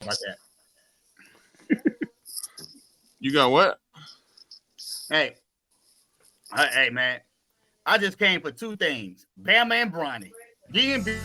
About that. You got what? Hey, hey, man. I just came for two things: Bama and Bronny. DMB.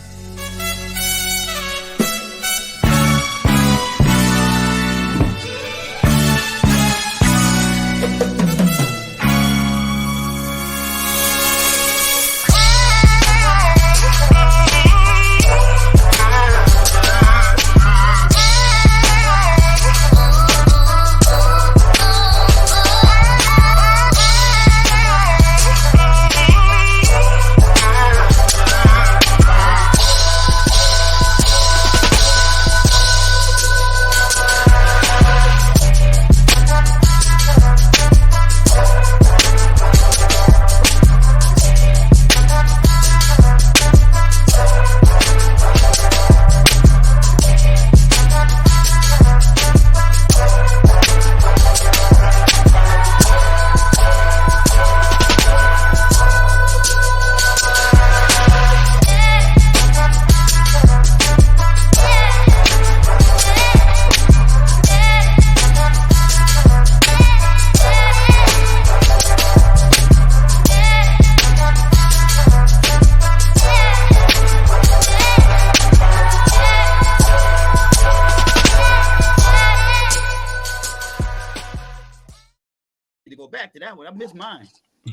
To go back to that one, I missed mine. We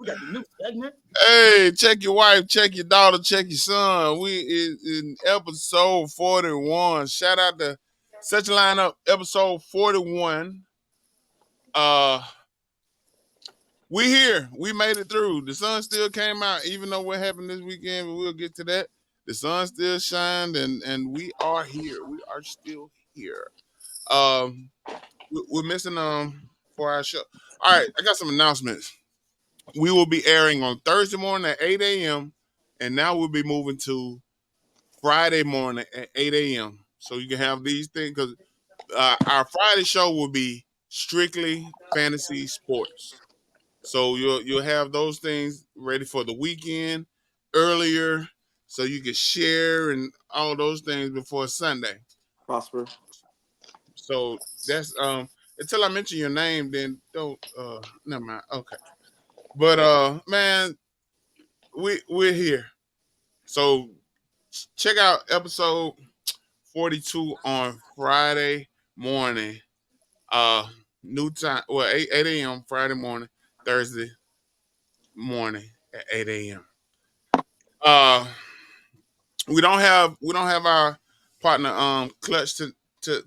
got the new segment. Hey, check your wife, check your daughter, check your son. We in episode 41. Shout out to such a lineup, episode 41. We here. We made it through. The sun still came out, even though what happened this weekend, but we'll get to that. The sun still shined, and we are here. We are still here. We're missing for our show. All right, I got some announcements. We will be airing on Thursday morning at 8 a.m. And now we'll be moving to Friday morning at 8 a.m. So you can have these things because our Friday show will be strictly fantasy sports. So you'll have those things ready for the weekend earlier, so you can share and all those things before Sunday. Prosper. So that's until I mention your name, then don't never mind. Okay. But man, we're here. So check out episode 42 on Friday morning. New time, well, 8 a.m. Friday morning, Thursday morning at 8 a.m. Uh we don't have our partner Clutch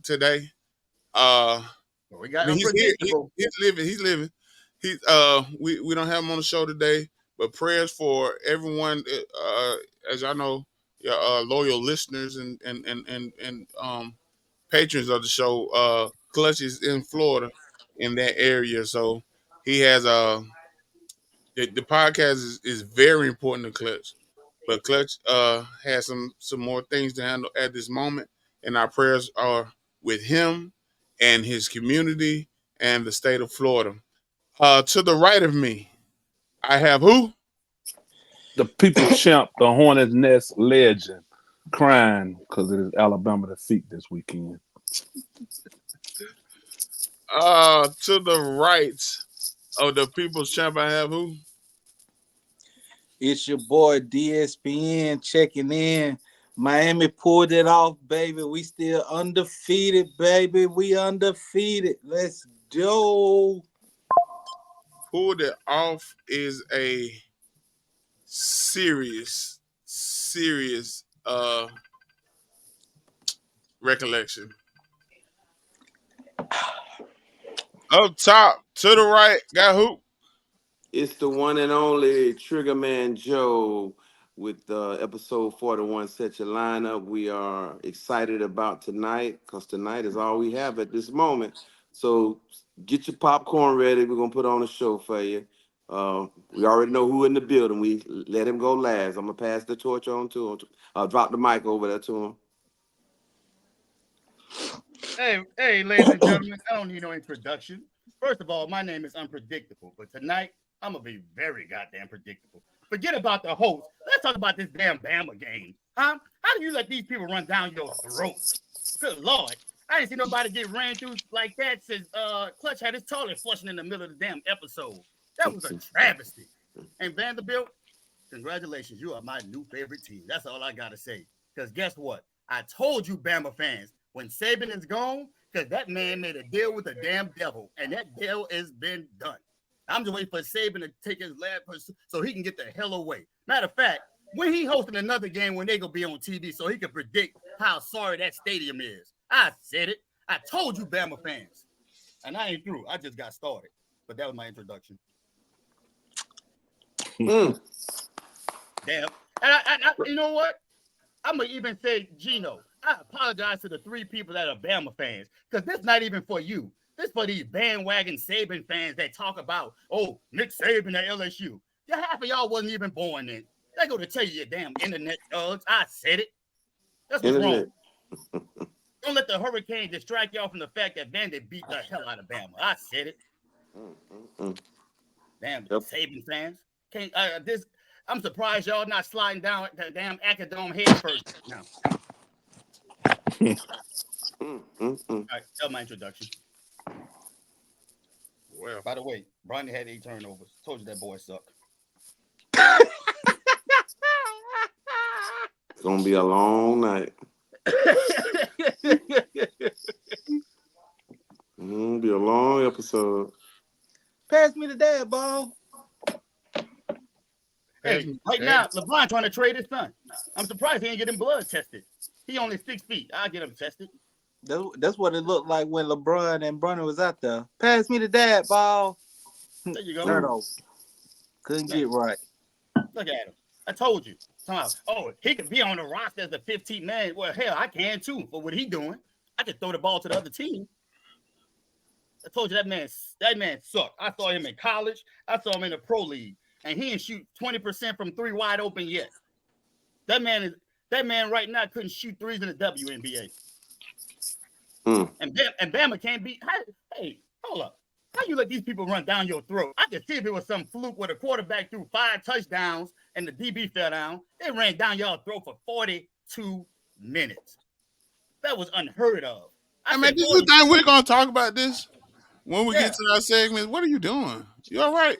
today. We got He's here. unpredictable. He's living. He's we don't have him on the show today, but prayers for everyone. As y'all know, your loyal listeners and patrons of the show. Clutch is in Florida, in that area, so he has the podcast is very important to Clutch, but Clutch has some more things to handle at this moment, and our prayers are with him and his community and the state of Florida. To the right of me, I have who? The people champ, the Hornets Nest legend, crying because it is Alabama defeat this weekend. To the right of the people's champ, I have who? It's your boy DSPN checking in. Miami pulled it off, baby. We still undefeated, baby. We undefeated. Let's go. Pulled it off is a serious recollection. Up top to the right, got who? It's the one and only Triggerman Joe with episode 41. Set your lineup. We are excited about tonight because tonight is all we have at this moment. So get your popcorn ready. We're going to put on a show for you. We already know who in the building. We let him go last. I'm going to pass the torch on to him. I'll drop the mic over there to him. Hey, ladies and gentlemen, I don't need no introduction. First of all, my name is Unpredictable, but tonight I'm gonna be very goddamn predictable. Forget about the host. Let's talk about this damn Bama game. Huh? How do you let these people run down your throat? Good Lord. I ain't seen nobody get ran through like that since Clutch had his toilet flushing in the middle of the damn episode. That was a travesty. And Vanderbilt, congratulations. You are my new favorite team. That's all I got to say. Because guess what? I told you, Bama fans, when Saban is gone, because that man made a deal with the damn devil, and that deal has been done. I'm just waiting for Saban to take his last so he can get the hell away. Matter of fact, when he hosting another game when they gonna be on TV so he can predict how sorry that stadium is. I said it. I told you, Bama fans. And I ain't through. I just got started. But that was my introduction. Damn. And I, you know what? I'm going to even say, Gino, I apologize to the 3 people that are Bama fans because this not even for you. This for these bandwagon Saban fans that talk about, oh, Nick Saban at LSU. Yeah, half of y'all wasn't even born then. They go to tell you your damn internet thugs. I said it. That's what's wrong. Don't let the hurricane distract y'all from the fact that Vandy beat the hell out of Bama. I said it. Damn, Saban fans. Can't I'm surprised y'all not sliding down the damn Acadome head first now. All right, that's my introduction. Well, by the way, Bronny had 8 turnovers. Told you that boy sucked. It's gonna be a long night. It'll be a long episode. Pass me the dad ball. Hey, right now, LeBron trying to trade his son. I'm surprised he ain't getting blood tested. He only 6 feet. I'll get him tested. That's what it looked like when LeBron and Bronny was out there. Pass me the dad ball. There you go. Turnover. Couldn't get right. Look at him. I told you. Oh, he could be on the roster as a 15 man. Well, hell, I can too. For what he doing, I could throw the ball to the other team. I told you that man sucked. I saw him in college. I saw him in the pro league, and he didn't shoot 20% from 3 wide open yet. That man right now couldn't shoot 3s in the WNBA. And Bama can't beat. Hey, hold up. How you let these people run down your throat? I could see if it was some fluke where the quarterback threw 5 touchdowns and the DB fell down. They ran down y'all throat for 42 minutes. That was unheard of. I mean, do you think we're gonna talk about this when we get to our segments? What are you doing? You all right?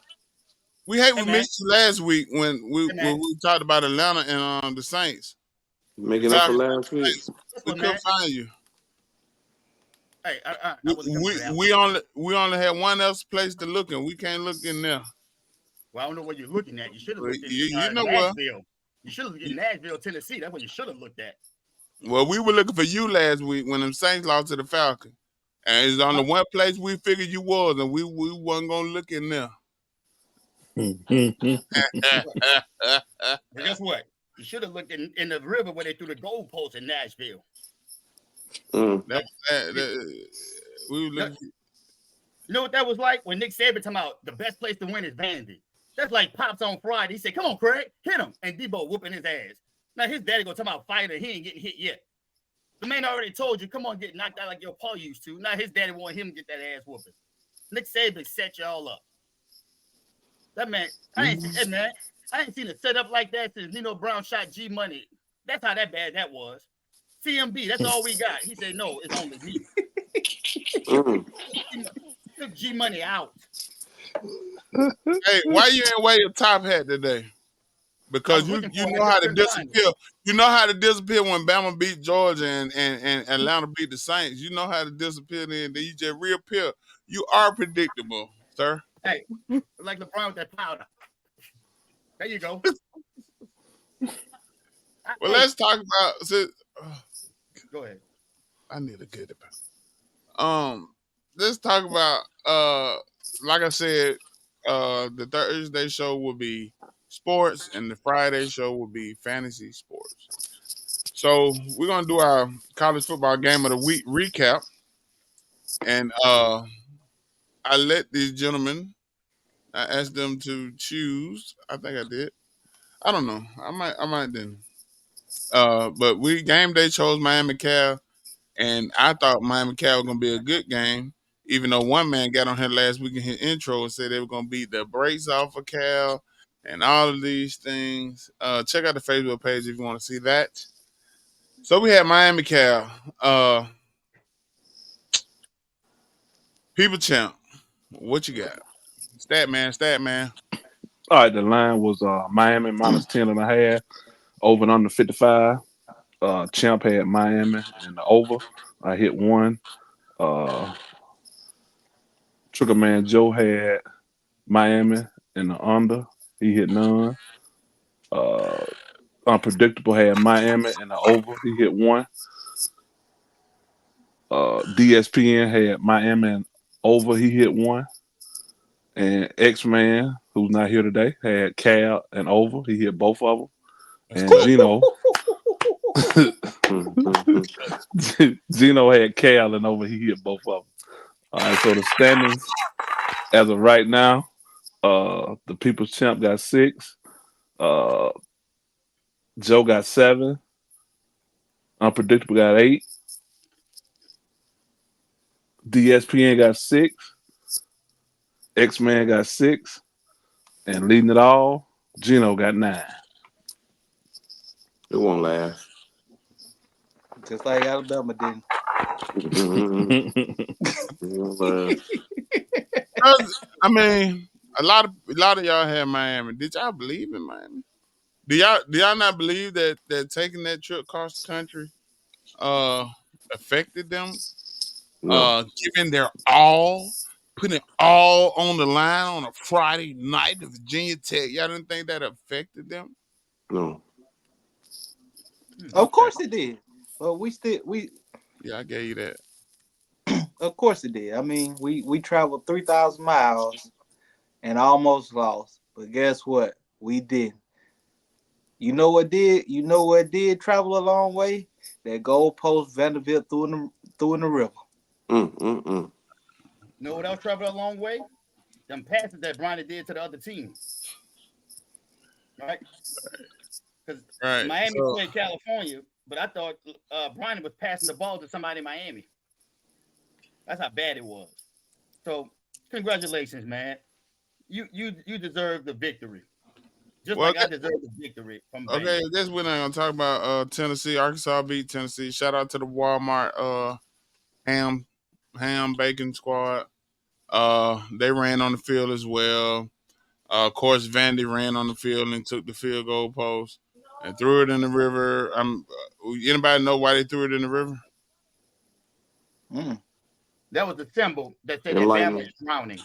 We missed you last week when we talked about Atlanta and the Saints. Making up for last week. We couldn't find you. Hey, we only had one else place to look in. We can't look in there. Well, I don't know what you're looking at. You should have looked at Nashville. You should have looked at Nashville, Tennessee. That's what you should have looked at. Well, we were looking for you last week when them Saints lost to the Falcons. And it's on the one place we figured you was, and we wasn't gonna look in there. But guess what? You should have looked in the river where they threw the goalpost in Nashville. We were looking. You know what that was like when Nick Saban talking about the best place to win is Vandy. That's like Pops on Friday. He said, "Come on, Craig, hit him," and Debo whooping his ass. Now his daddy gonna talk about fighting. He ain't getting hit yet. The man already told you, "Come on, get knocked out like your pa used to." Now his daddy want him to get that ass whooping. Nick Saban set y'all up. That man, I ain't seen a setup like that since Nino Brown shot G Money. That's how that bad that was. CMB, that's all we got. He said, "No, it's only me." Took G Money out. Hey, why you ain't wear your top hat today? Because you know how to disappear. You know how to disappear when Bama beat Georgia and Atlanta beat the Saints. You know how to disappear then you just reappear. You are predictable, sir. Hey, like LeBron with that powder. There you go. Well, let's talk about. Go ahead. I need to get it back. Let's talk about. Like I said, the Thursday show will be sports, and the Friday show will be fantasy sports. So we're gonna do our college football game of the week recap, and I let these gentlemen. I asked them to choose. I think I did. I don't know. I might didn't. But game day chose Miami Cal, and I thought Miami Cal was gonna be a good game. Even though one man got on here last week in his intro and said they were gonna beat the brakes off of Cal and all of these things. Check out the Facebook page if you want to see that. So we had Miami Cal. People champ. What you got? Stat man. All right, the line was Miami minus 10.5, over and under 55. Champ had Miami and the over. I hit one. Trigger Man Joe had Miami and the under. He hit none. Uh, Unpredictable had Miami and the over. He hit one. DSPN had Miami and over. He hit one. And X Man, who's not here today, had Cal and over. He hit both of them. That's And good. Gino had Cal and over. He hit both of them. All right, so the standings as of right now, the People's Champ got 6. Uh, Joe got 7. Unpredictable got 8. DSPN got 6. X-Man got 6. And leading it all, Gino got 9. It won't last. Just like Alabama did. It won't last. I mean, a lot of y'all had Miami. Did y'all believe in Miami? Do y'all not believe that taking that trip across the country affected them? No, Giving their all, putting it all on the line on a Friday night to Virginia Tech. Y'all didn't think that affected them? no. Of course it did. But Yeah, I gave you that. of course it did. I mean, we traveled 3,000 miles and almost lost. But guess what? We didn't. You know what did? You know what did travel a long way? That goalpost Vanderbilt threw in the river. Mm. You know what else traveled a long way? Them passes that Bronny did to the other team, right? Because Right. Miami So, played California, but I thought Bronny was passing the ball to somebody in Miami. That's how bad it was. So, congratulations, man. You deserve the victory, just well, like I deserve the victory from okay, Bama. I guess we're not gonna talk about Tennessee. Arkansas beat Tennessee. Shout out to the Walmart ham bacon squad. They ran on the field as well. Of course, Vandy ran on the field and took the field goal post and threw it in the river. Anybody know why they threw it in the river? Mm. That was the symbol that said that Bama Enlighten is drowning.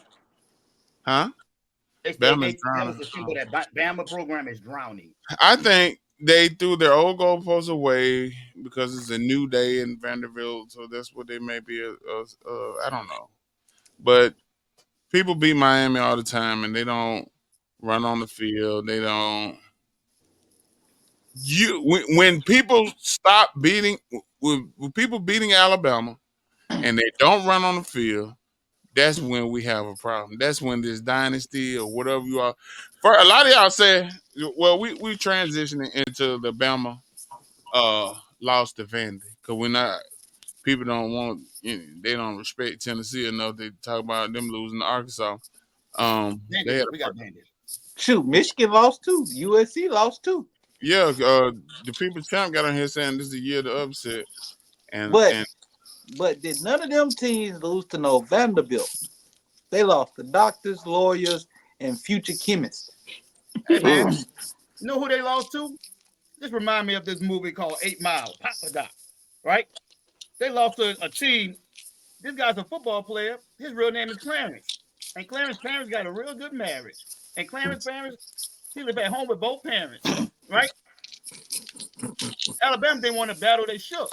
Huh? Bama's That was drowning. the symbol that Bama program is drowning. I think they threw their old goalposts away because it's a new day in Vanderbilt, so that's what they may be. I don't know, but people beat Miami all the time, and they don't run on the field. They don't. When people stop beating, when people beating Alabama, and they don't run on the field, that's when we have a problem. That's when this dynasty or whatever you are. For a lot of y'all say, well, we transitioning into the Bama lost to Vandy because we're not. People don't want. They don't respect Tennessee enough. They talk about them losing to Arkansas. They Bandit, had we got Bandit. Shoot, Michigan lost too. USC lost too. the people champ got on here saying this is the year of the upset, and But and did none of them teams lose to no Vanderbilt? They lost to doctors, lawyers, and future chemists. Hey man, Mm. you know who they lost to? This remind me of this movie called 8 Mile, Papa Doc, right? They lost to a team. This guy's a football player. His real name is Clarence. And Clarence's parents got a real good marriage. And Clarence's parents, he lived at home with both parents, right? Alabama didn't want to battle, they shook.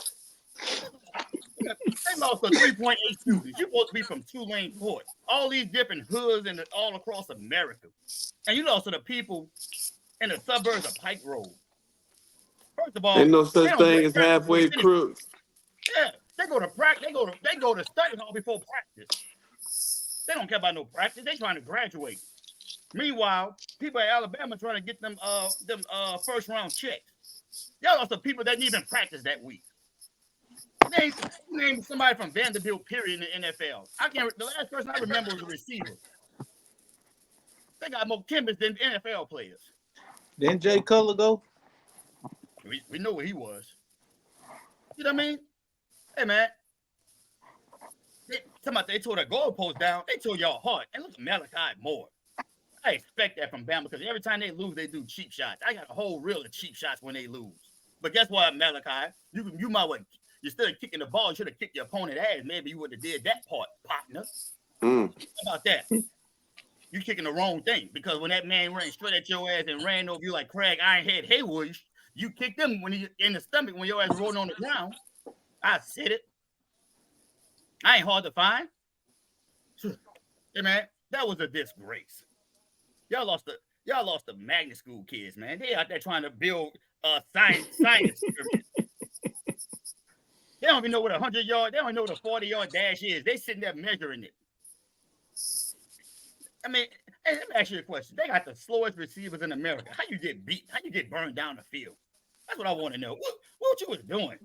They lost to 3.8 students. You're supposed to be from Tulane Port. All these different hoods and all across America. And you lost to the people in the suburbs of Pike Road. First of Ain't all, no they such don't go thing to as practice before halfway they finish. crooks. Yeah, they go to practice. They go to study hall before practice. They don't care about no practice. They trying to graduate. Meanwhile, people at Alabama trying to get them first round checks. Y'all lost the people that didn't even practice that week. Name somebody from Vanderbilt period in the NFL. I can't. The last person I remember was a receiver. They got more chemists than NFL players. Didn't Jay Cutler go? We know where he was. You know what I mean? Hey man, they tore the goalpost down. They tore y'all hard. And look at Malachi Moore. I expect that from Bama because every time they lose, they do cheap shots. I got a whole reel of cheap shots when they lose. But guess what, Malachi? You might want instead of kicking the ball, you should have kicked your opponent's ass. Maybe you would have did that part, partner. How about that? You kicking the wrong thing because when that man ran straight at your ass and ran over you like Craig Ironhead Haywood, you kicked him when he in the stomach when your ass rolling on the ground. I said it. I ain't hard to find. Hey man, that was a disgrace. Y'all lost the magnet school kids, man. They out there trying to build science. They don't even know what 100-yard, they don't even know what a 40-yard dash is. They sitting there measuring it. I mean, hey, let me ask you a question. They got the slowest receivers in America. How you get beat? How you get burned down the field? That's what I want to know. What you was doing?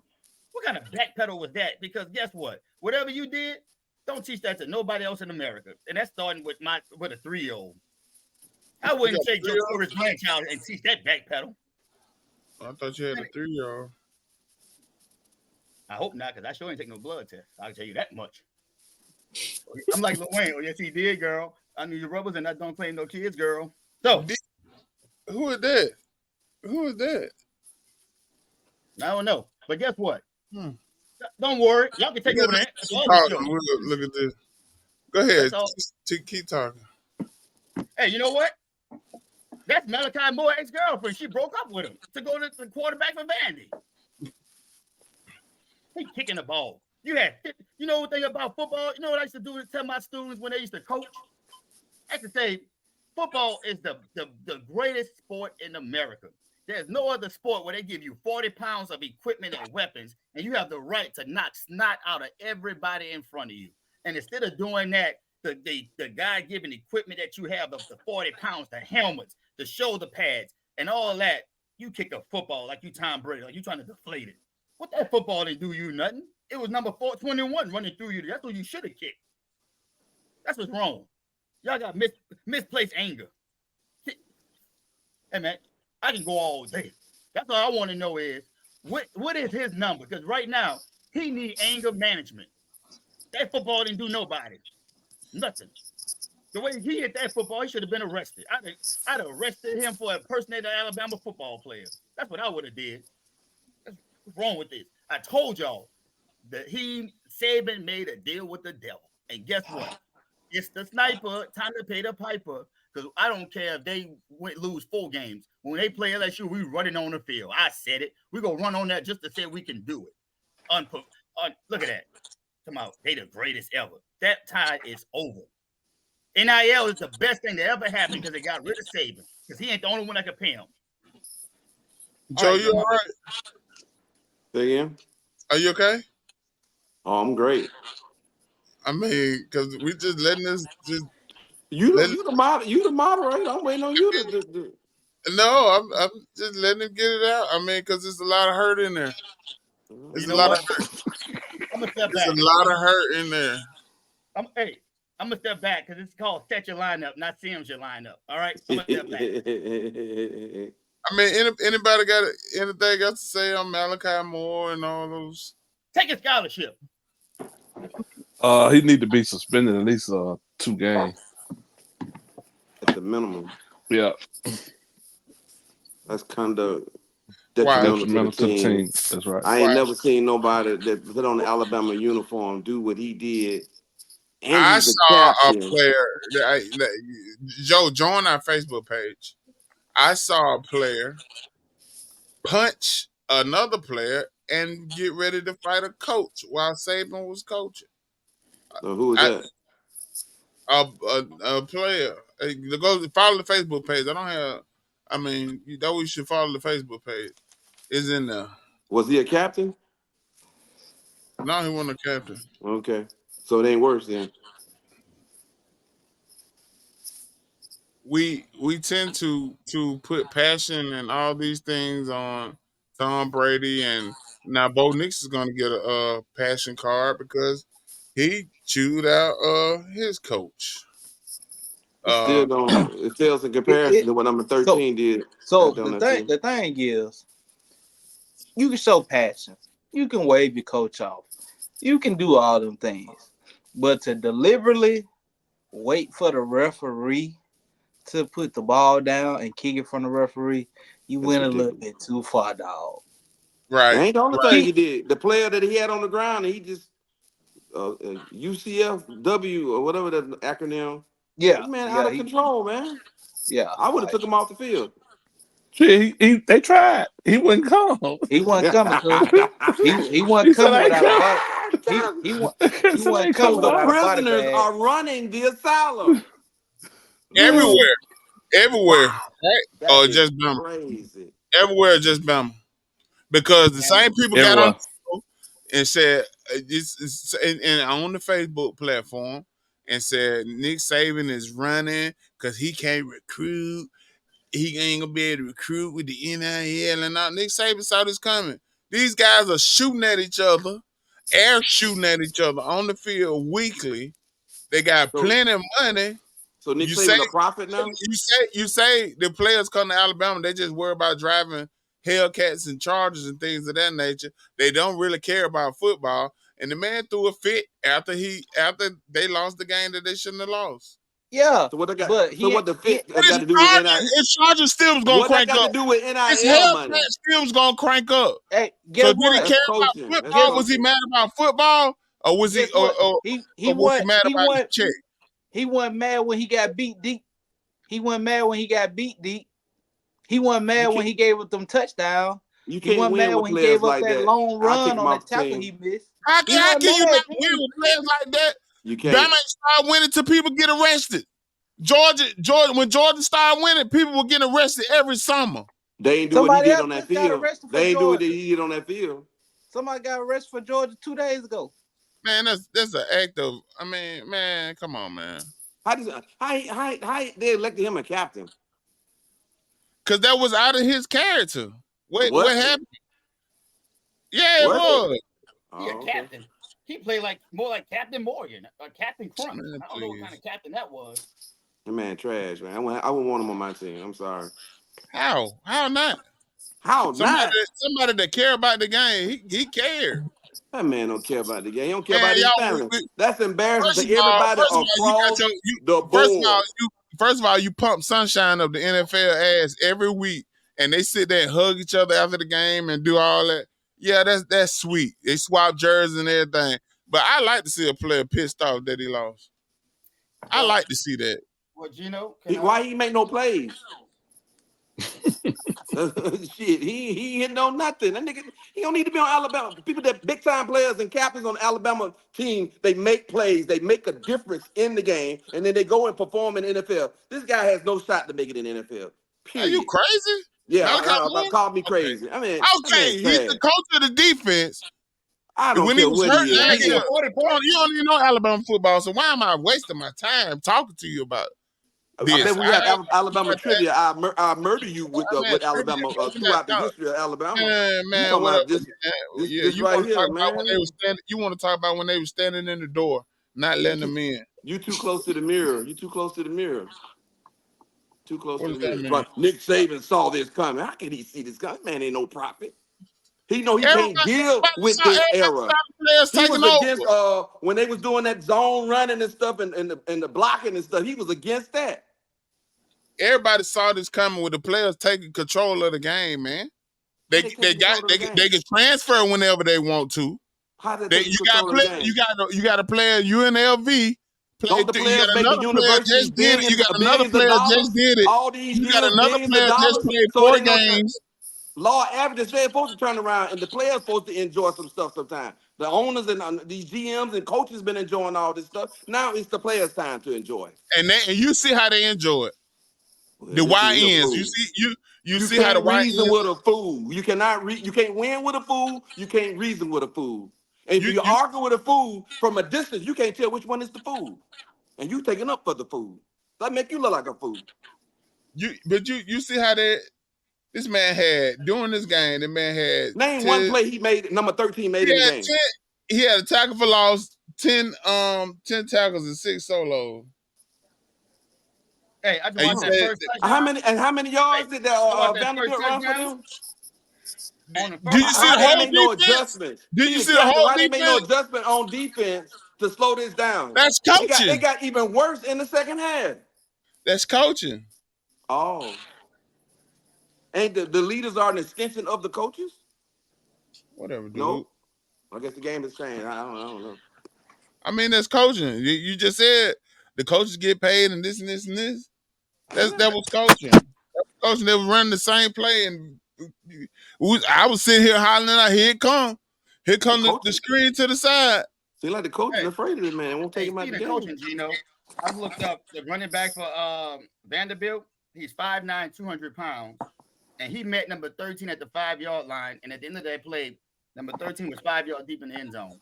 What kind of backpedal was that? Because guess what? Whatever you did, don't teach that to nobody else in America. And that's starting with a 3-year-old. I wouldn't take your first grandchild and teach that backpedal. I thought you had a 3-year-old. I hope not, because I sure ain't take no blood test. I'll tell you that much. I'm like Lil Wayne. Oh, yes, he did, girl. I knew your brothers and I don't claim no kids, girl. So, who is that? Who is that? I don't know. But guess what? Don't worry. Y'all can take over that. Look at this. Go ahead. Keep talking. Hey, you know what? That's Malachi Moore's ex-girlfriend. She broke up with him to go to the quarterback for Vandy. He kicking the ball. You know one thing about football? You know what I used to do to tell my students when they used to coach? I used to say, football is the greatest sport in America. There's no other sport where they give you 40 pounds of equipment and weapons, and you have the right to knock snot out of everybody in front of you. And instead of doing that, the God-given equipment that you have, the 40 pounds, the helmets, the shoulder pads, and all that, you kick a football like you Tom Brady, like you trying to deflate it. What that football didn't do you nothing. It was number 421 running through you. That's what you should have kicked. That's what's wrong. Y'all got misplaced anger. Hey, man, I can go all day. That's all I want to know is, what is his number? Because right now, he needs anger management. That football didn't do nobody. Nothing. The way he hit that football, he should have been arrested. I'd arrested him for impersonating an Alabama football player. That's what I would have did. What's wrong with this? I told y'all that Saban made a deal with the devil. And guess what? It's the sniper. Time to pay the piper. Because I don't care if they lose 4 games. When they play LSU, we running on the field. I said it. We're going to run on that just to say we can do it. Look at that. Come out. They the greatest ever. That tide is over. NIL is the best thing that ever happened because they got rid of Saban. Because he ain't the only one that can pay him. Joe, you all right? Say again? Are you okay? Oh, I'm great. I mean, because we just letting this just. You the moderator. I'm waiting on you to. No, I'm just letting him get it out. I mean, because there's a lot of hurt in there. There's a lot of hurt. I'm gonna step back. There's a lot of hurt in there. I'm gonna step back because it's called set your lineup, not Sims your lineup. All right, I'm gonna step back. I mean, anybody got anything else to say on Malachi Moore and all those? Take a scholarship. He need to be suspended at least 2 games. At the minimum. Yeah. That's kind of detrimental to the team. That's right. I ain't never seen nobody that put on the Alabama uniform do what he did. And I saw a player. Joe, join our Facebook page. I saw a player punch another player and get ready to fight a coach while Saban was coaching. So who was that? A player. Go follow the Facebook page. We should follow the Facebook page. It's in there. Was he a captain? No, he wasn't a captain. Okay. So it ain't worse then. We tend to put passion and all these things on Tom Brady, and now Bo Nix is going to get a passion card because he chewed out his coach. Still don't. It fails in comparison to what number 13 did. So the thing is, you can show passion. You can wave your coach off. You can do all them things. But to deliberately wait for the referee to put the ball down and kick it from the referee, you That's went a little ridiculous. bit too far, dog. That Right. ain't the only Right. thing he He, did. The player that he had on the ground, and he just UCFW or whatever that acronym. yeah, This man out yeah, of control, man. yeah. I would have Like took him off the field. Shit, they tried. He wouldn't come. he wasn't coming to. He wasn't He said, coming I ain't without a body. coming. He wa- He he said, I wasn't ain't So coming coming the without a on. body prisoners bag. are running the asylum. Man, Everywhere. Everywhere. Wow, Right. that Or is just Bama. crazy. Everywhere, just Bama. Because the And same people got on Everywhere. the show and said and on the Facebook platform and said Nick Saban is running because he can't recruit. He ain't gonna be able to recruit with the NIL and all. Nick Saban saw this coming. These guys are shooting at each other, air shooting at each other on the field weekly. They got So plenty of money. so Nick You say Saban a prophet now? you say the players come to Alabama, they just worry about driving Hellcats and Chargers and things of that nature. They don't really care about football. And the man threw a fit after they lost the game that they shouldn't have lost. yeah, So what they got? but So what the fit But got to do with NIL? His Chargers still was gonna What that crank got to up. do with His NIL Hellcat money? still was gonna crank up. hey, So guess did he what? That's care about coaching. That's football? Was he coaching. mad about football? Or was he Guess what? or was he mad about his check? He wasn't mad when he got beat deep. He wasn't mad when he got beat deep. He wasn't You mad when can't he gave up them touchdowns. you He can't wasn't win mad with when he players gave up like that that. long I kick run him on that off the tackle team. he missed. How, He how wasn't can you mad not win then. with players like that? You Bama can't. ain't start winning till people get arrested. Georgia, when Georgia started winning, people were getting arrested every summer. They ain't do what he Somebody did else on that just got field. arrested for They ain't do what Georgia. he did on that field. Somebody got arrested for Georgia 2 days ago. Man, that's an act of. I mean, man, come on, man. How they elected him a captain? Because that was out of his character. What Was it? happened? Yeah, it Was it? was. he a Oh, okay. captain. He played like more like Captain Morgan or Captain Crunch. Man, I don't know what kind please. of captain that was. That man trash, man. I wouldn't want him on my team. I'm sorry. How? How not? How not? Somebody that care about the game. He cared. That man don't care about the game. He don't care Man, about his y'all. family. That's embarrassing to everybody First of all, you got across your the board. first of all you pump sunshine of the NFL ass every week, and they sit there and hug each other after the game and do all that. Yeah, that's sweet. They swap jerseys and everything. But I like to see a player pissed off that he lost. I Well, like to see that. well, Gino, Why he make no plays? Shit, he hitting on nothing. That nigga, he don't need to be on Alabama. People that big time players and captains on Alabama team, they make plays, they make a difference in the game, and then they go and perform in the NFL. This guy has no shot to make it in the NFL. Are you Period. crazy? Yeah, Malachi Moore? call me Okay. crazy. I mean, that man Okay, he's the trash. coach of the defense. I don't When he care was what hurt he is. yeah, last He he year, is. got 40 points. you don't even know Alabama football, so why am I wasting my time talking to you about I this? bet we have Alabama About that. trivia. I'll murder you Man, with Alabama we're not throughout the talking. history of Alabama. You Man, talking what up? about this Man, yeah, this you right want to talk here, about when they man? were standing? You want to talk about when they were standing in the door, not You letting too them in? you too close to the mirror. You too close to the mirror. Too close What to does the that mirror. It's mean? like Nick Saban saw this coming. How can he see this coming? Man ain't no prophet. He know he Everybody, can't deal with this era. saw the players He taking was against over. when they was doing that zone running and stuff and the blocking and stuff. He was against that. Everybody saw this coming with the players taking control of the game, man. How They they they taking got control of they the can- they game? can transfer whenever they want to. How they They taking control of the game? you got a player UNLV. Don't the You players got making another player universities just did it. You got another billions of player just dollars did it. all these You got years, another billions of player just dollars? played So it 40 ain't no time. games. Law averages they're supposed to turn around, and the players supposed to enjoy some stuff sometimes. The owners and these GMs and coaches been enjoying all this stuff. Now it's the players' time to enjoy. And you see how they enjoy it. Well, The this dude here a YNs. fool. You You see how the can't reason YNs with a fool. You cannot you can't win with a fool. You can't reason with a fool. And if you you you argue with a fool from a distance, you can't tell which one is the fool. And you taking up for the fool. That make you look like a fool. you see how this man had during this game, the man had Name one 10 play he made, number 13 made he in the had game. 10 he had a tackle for loss, 10 tackles and 6 solos. Hey, I just And you watched that said first touchdown. How many Hey, yards did I watched that first Vanderbilt run for touchdown. them? on the Do first you see How the they drive. whole make no defense? adjustments? Did See you see the exactly whole why they make no defense? adjustment on defense to slow this down. That's It coaching. got even worse in the second half. That's coaching. Oh, ain't the leaders are an extension of the coaches? Whatever, dude. No, I guess the game has changed. I don't know. I mean, that's coaching. You just said the coaches get paid and this and this and this. That was coaching. That was coaching. They were running the same play, and I was sitting here hollering out, "Here it come! Here The come the coach screen to the side." seems like the coach is Hey, afraid of this man. Won't take hey, him out the speaking of game. coaching, Gino, I've looked up the running back for Vanderbilt. He's 5'9", 200 pounds, and he met number 13 at the 5-yard line. And at the end of that play, number 13 was 5 yards deep in the end zone.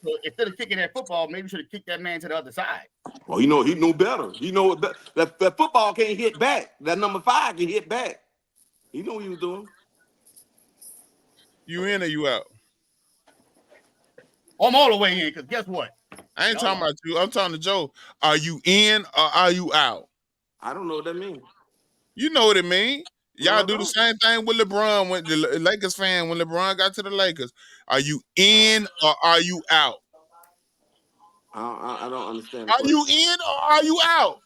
So instead of kicking that football, maybe should have kicked that man to the other side. Well, he knew better. He know what that football can't hit back. That number 5 can hit back. He knew what he was doing. You in or you out? I'm all the way in because guess what? I ain't talking about you. I'm talking to Joe. Are you in or are you out? I don't know what that means. You know what it means. Y'all No, I do the don't. same thing with LeBron when the Lakers fan when LeBron got to the Lakers. Are you in or are you out? I don't understand the Are question. you in or are you out?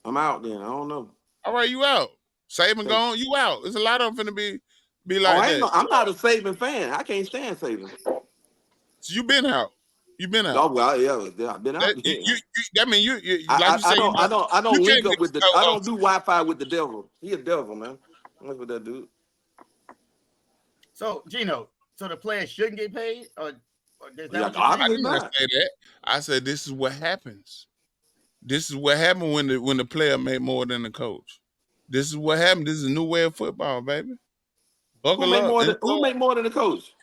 I'm out then. I don't know. All right, you out. Saban gone, you out. There's a lot of them finna be like that. I'm not a Saban fan. I can't stand Saban. So you been out. You been out. Oh well, yeah, I've been out. That mean you like you say. I don't you link can't up with the. I don't do Wi-Fi with the devil. He a devil, man. What's with that dude? So Gino, so the players shouldn't get paid, or there's Yeah, that I didn't say that. I said this is what happens. This is what happened when the player made more than the coach. This is what happened. This is a new way of football, baby. Buckle up. Who make more than the coach?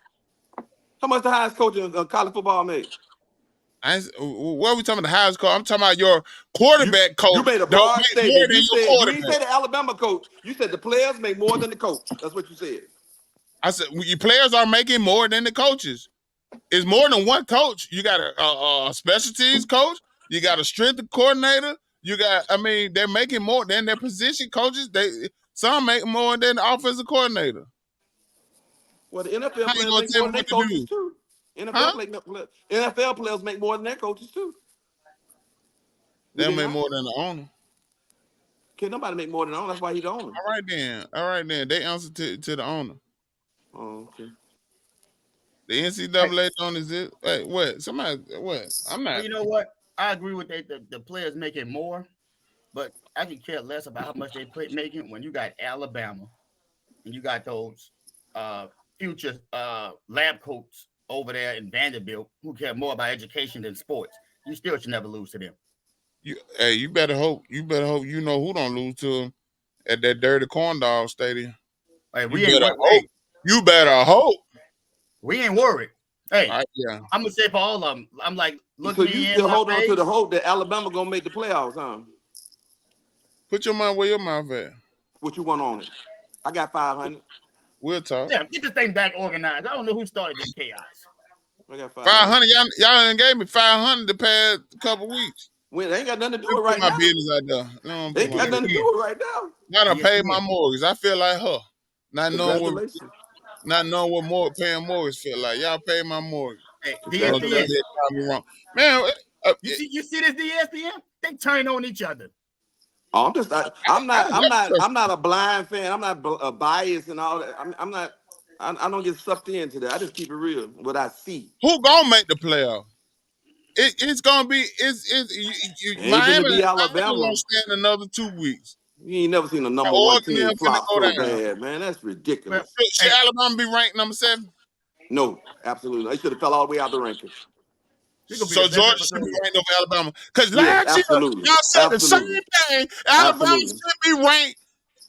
How much the highest coach in college football make? What are we talking about? The highest coach? I'm talking about your quarterback coach. You made a don't broad make statement. more than your quarterback. You ain't say the Alabama coach. You said the players make more than the coach. That's what you said. I said your players are making more than the coaches. It's more than one coach. You got a special teams coach. You got a strength coordinator. You got, I mean, they're making more than their position coaches. Some make more than the offensive coordinator. Well, the NFL How you players gonna make tell more me than their what to coaches do? too. NFL players make more than their coaches too. They'll make more than the owner. Can nobody make more than the owner? That's why he's the owner. All right then. They answer to the owner. Oh, okay. The NCAA don't exist. Wait, what? Somebody, what? I'm not. Well, you know what? I agree with the players making more, but I can care less about how much they making when you got Alabama and you got those future lab coats over there in Vanderbilt who care more about education than sports. You still should never lose to them. You better hope. You know who don't lose to them at that dirty corn dog stadium. Hey, You better hope. We ain't worried. Hey, yeah. I'm gonna say for all of them. I'm like, look. So you still hold on to the hope that Alabama gonna make the playoffs, huh? Put your money where your mouth at. What you want on it? I got 500. We'll talk. Yeah, get this thing back organized. I don't know who started this chaos. I got 500. Y'all done gave me 500 the past couple weeks. Well, they ain't got nothing to do with right now. My business out there. No, they ain't got nothing to do with right now. I done paid my mortgage. I feel like her. Not knowing what paying mortgage feel like. Y'all pay my mortgage. Hey, DSPN. Man, you see this DSPN? They turn on each other. Oh, I'm not a blind fan. I'm not biased and all that. I'm not. I don't get sucked into that. I just keep it real. What I see. Who gonna make the playoff? It's gonna be Miami. Be Alabama. Gonna stand another 2 weeks. You ain't never seen a number one team flop so bad, man. That's ridiculous. Should Alabama be ranked number 7? No, absolutely. They should have fell all the way out the ranking. So Georgia should be ranked over Alabama. Because last year, y'all said the same thing. Alabama should be ranked.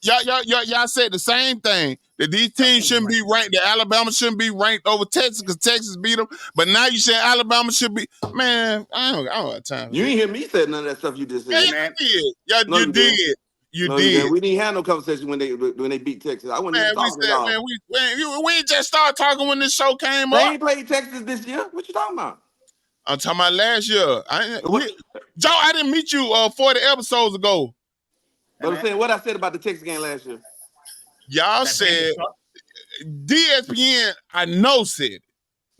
Y'all said the same thing. That these teams shouldn't be ranked. That Alabama shouldn't be ranked over Texas because Texas beat them. But now you say Alabama should be. Man, I don't have time. You ain't hear me say none of that stuff you just said. Yeah, you did. You did. We didn't have no conversation when they beat Texas. I wasn't even talking about. Man, we just started talking when this show came up. They ain't played Texas this year. What you talking about? I'm talking about last year. Joe, I didn't meet you 40 episodes ago. But I'm saying what I said about the Texas game last year. Y'all That said Bama suck. DSPN. I know said it.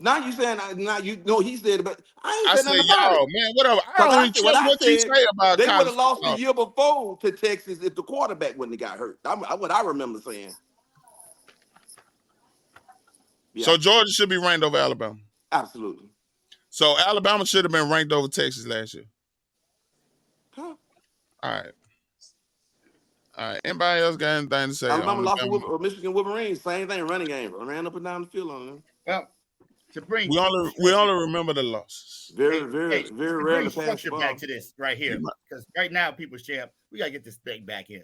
Now you saying now you know he said it, but I ain't I said said, nothing about y'all, it. man, whatever. I Because don't I even said what trust I what you said, say about they would college have lost the football. year before to Texas if the quarterback wouldn't have got hurt. What I remember saying. Yeah, So Georgia should be ranked over Alabama. absolutely. So Alabama should have been ranked over Texas last year. Huh? All right. All right. Anybody else got anything to say Alabama on the lost to Bama? Michigan Wolverines. Same thing, running game. Ran up and down the field on them. Well, to bring We only remember the losses. Very, hey, very, very to rarely bring pass the structure back ball. to this right here, because right now, people's champ, we gotta get this thing back in.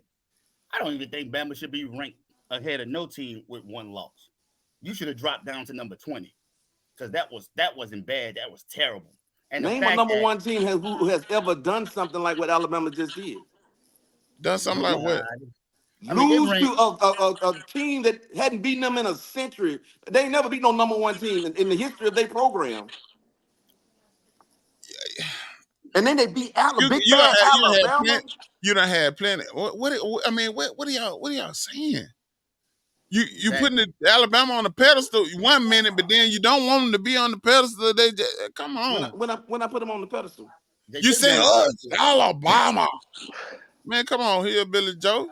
I don't even think Bama should be ranked ahead of no team with one loss. You should have dropped down to number 20 because that wasn't bad. That was terrible. And the Name a fact number that one team who has ever done something like what Alabama just did. Done something like what? I mean, they Lose to ranked. a team that hadn't beaten them in a century. They ain't never beat no number one team in the history of their program. And then they beat Big Bad You done had Alabama. plenty. You done had plenty. I mean, what are y'all saying? You That putting Alabama on the pedestal 1 minute, but then you don't want them to be on the pedestal. They just, come on. When I put them on the pedestal. they You should be say, on the oh, pedestal. it's Alabama. Man, come on here, Billy Joe.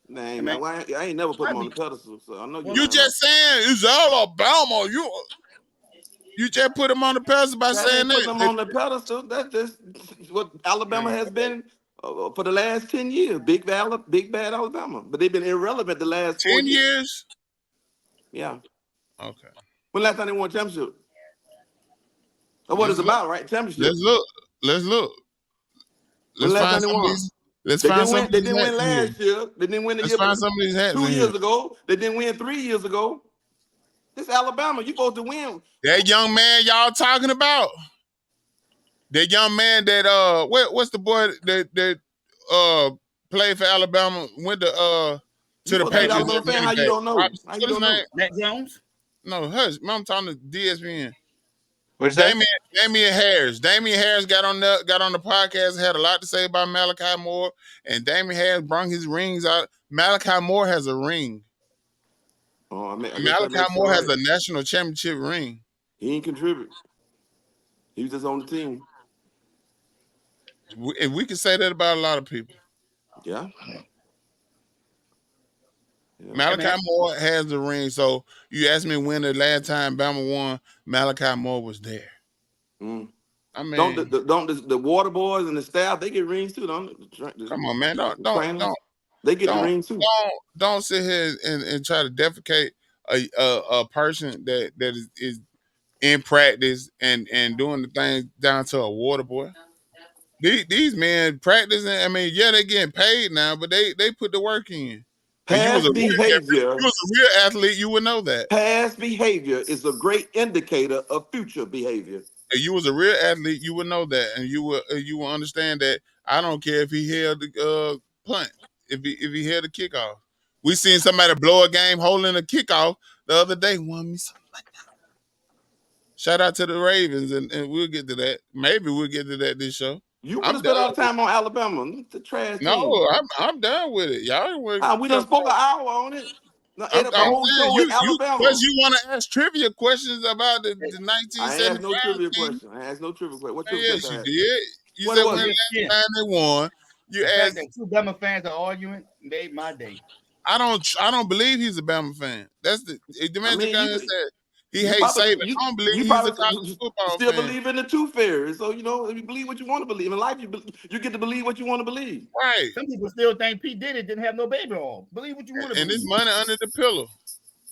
Nah, I mean, I ain't never put them might on the be pedestal, so I know you well, You lying about. just saying it's Alabama. You just put them on the pedestal by That saying ain't putting them that. on the pedestal. That's just what Alabama man. has been for the last 10 years. Big bad Alabama. But they've been irrelevant the last 4 10 years. years? Yeah. Okay. When last time they won a championship? That's what it's Let's look. about, right? Championship. Let's look. Let's look. When Let's last find time they some of won? these. Let's They find didn't some win. of They these didn't win hats in here. last year. They didn't win the Let's year find some of these hats 2 in here. years ago. They didn't win 3 years ago. This Alabama. You supposed to win. That young man y'all talking about. That young man that what's the boy that played for Alabama, went You to the supposed to be an Patriots Alabama at fan. How running you back. don't know? How you What his don't name? know? Matt Jones. No, hush. I'm talking to DSPN. What's that? Damian Harris. Damian Harris got on the podcast and had a lot to say about Malachi Moore. And Damian Harris brought his rings out. Malachi Moore has a ring. Oh, I guess that Malachi makes it Moore has right. a national championship ring. He ain't contribute. He was just on the team. And we can say that about a lot of people. Yeah. Yeah. Hey Malachi man, Moore has the ring. So you asked me when the last time Bama won, Malachi Moore was there. Mm. I Don't mean, the water boys and the staff, they get rings too, don't come on, man. the trainers, they get the Don't rings too. don't sit here and try to defecate a person that is in practice and doing the things down to a water boy. These men practicing. I mean, yeah, they getting paid now, but they put the work in. If you was Past behavior, you was a real athlete, you would know that. past behavior is a great indicator of future behavior. If you was a real athlete, you would know that, and you will understand that. I don't care if he held the punt, if he held the kickoff. We seen somebody blow a game holding a kickoff the other day. Won me something like that. Shout out to the Ravens, and we'll get to that. Maybe we'll get to that this show. You would I'm have done spent all the with it. time on Alabama, the trash No, team. I'm done with it. Y'all We done spoke an hour on it. No, ate up the I'm whole saying show with you Alabama. plus you want to ask trivia questions about the I ain't asked 1975 no trivia team. question. I ain't asked no trivia question. What Man, trivia yes, question you I had? did. You What said was when it? ESPN. last time they won. You The fact asked. that two Bama fans are arguing made my day. I don't believe he's a Bama fan. That's the I man just mean, got here and said he you hates probably Saban. I don't believe you he's a college probably football still fan. believe in the tooth fairy. So if you believe what you want to believe in life, you get to believe what you want to believe. Right. Some people still think P Diddy didn't have no baby oil. Believe what you want to And it's believe. money under the pillow.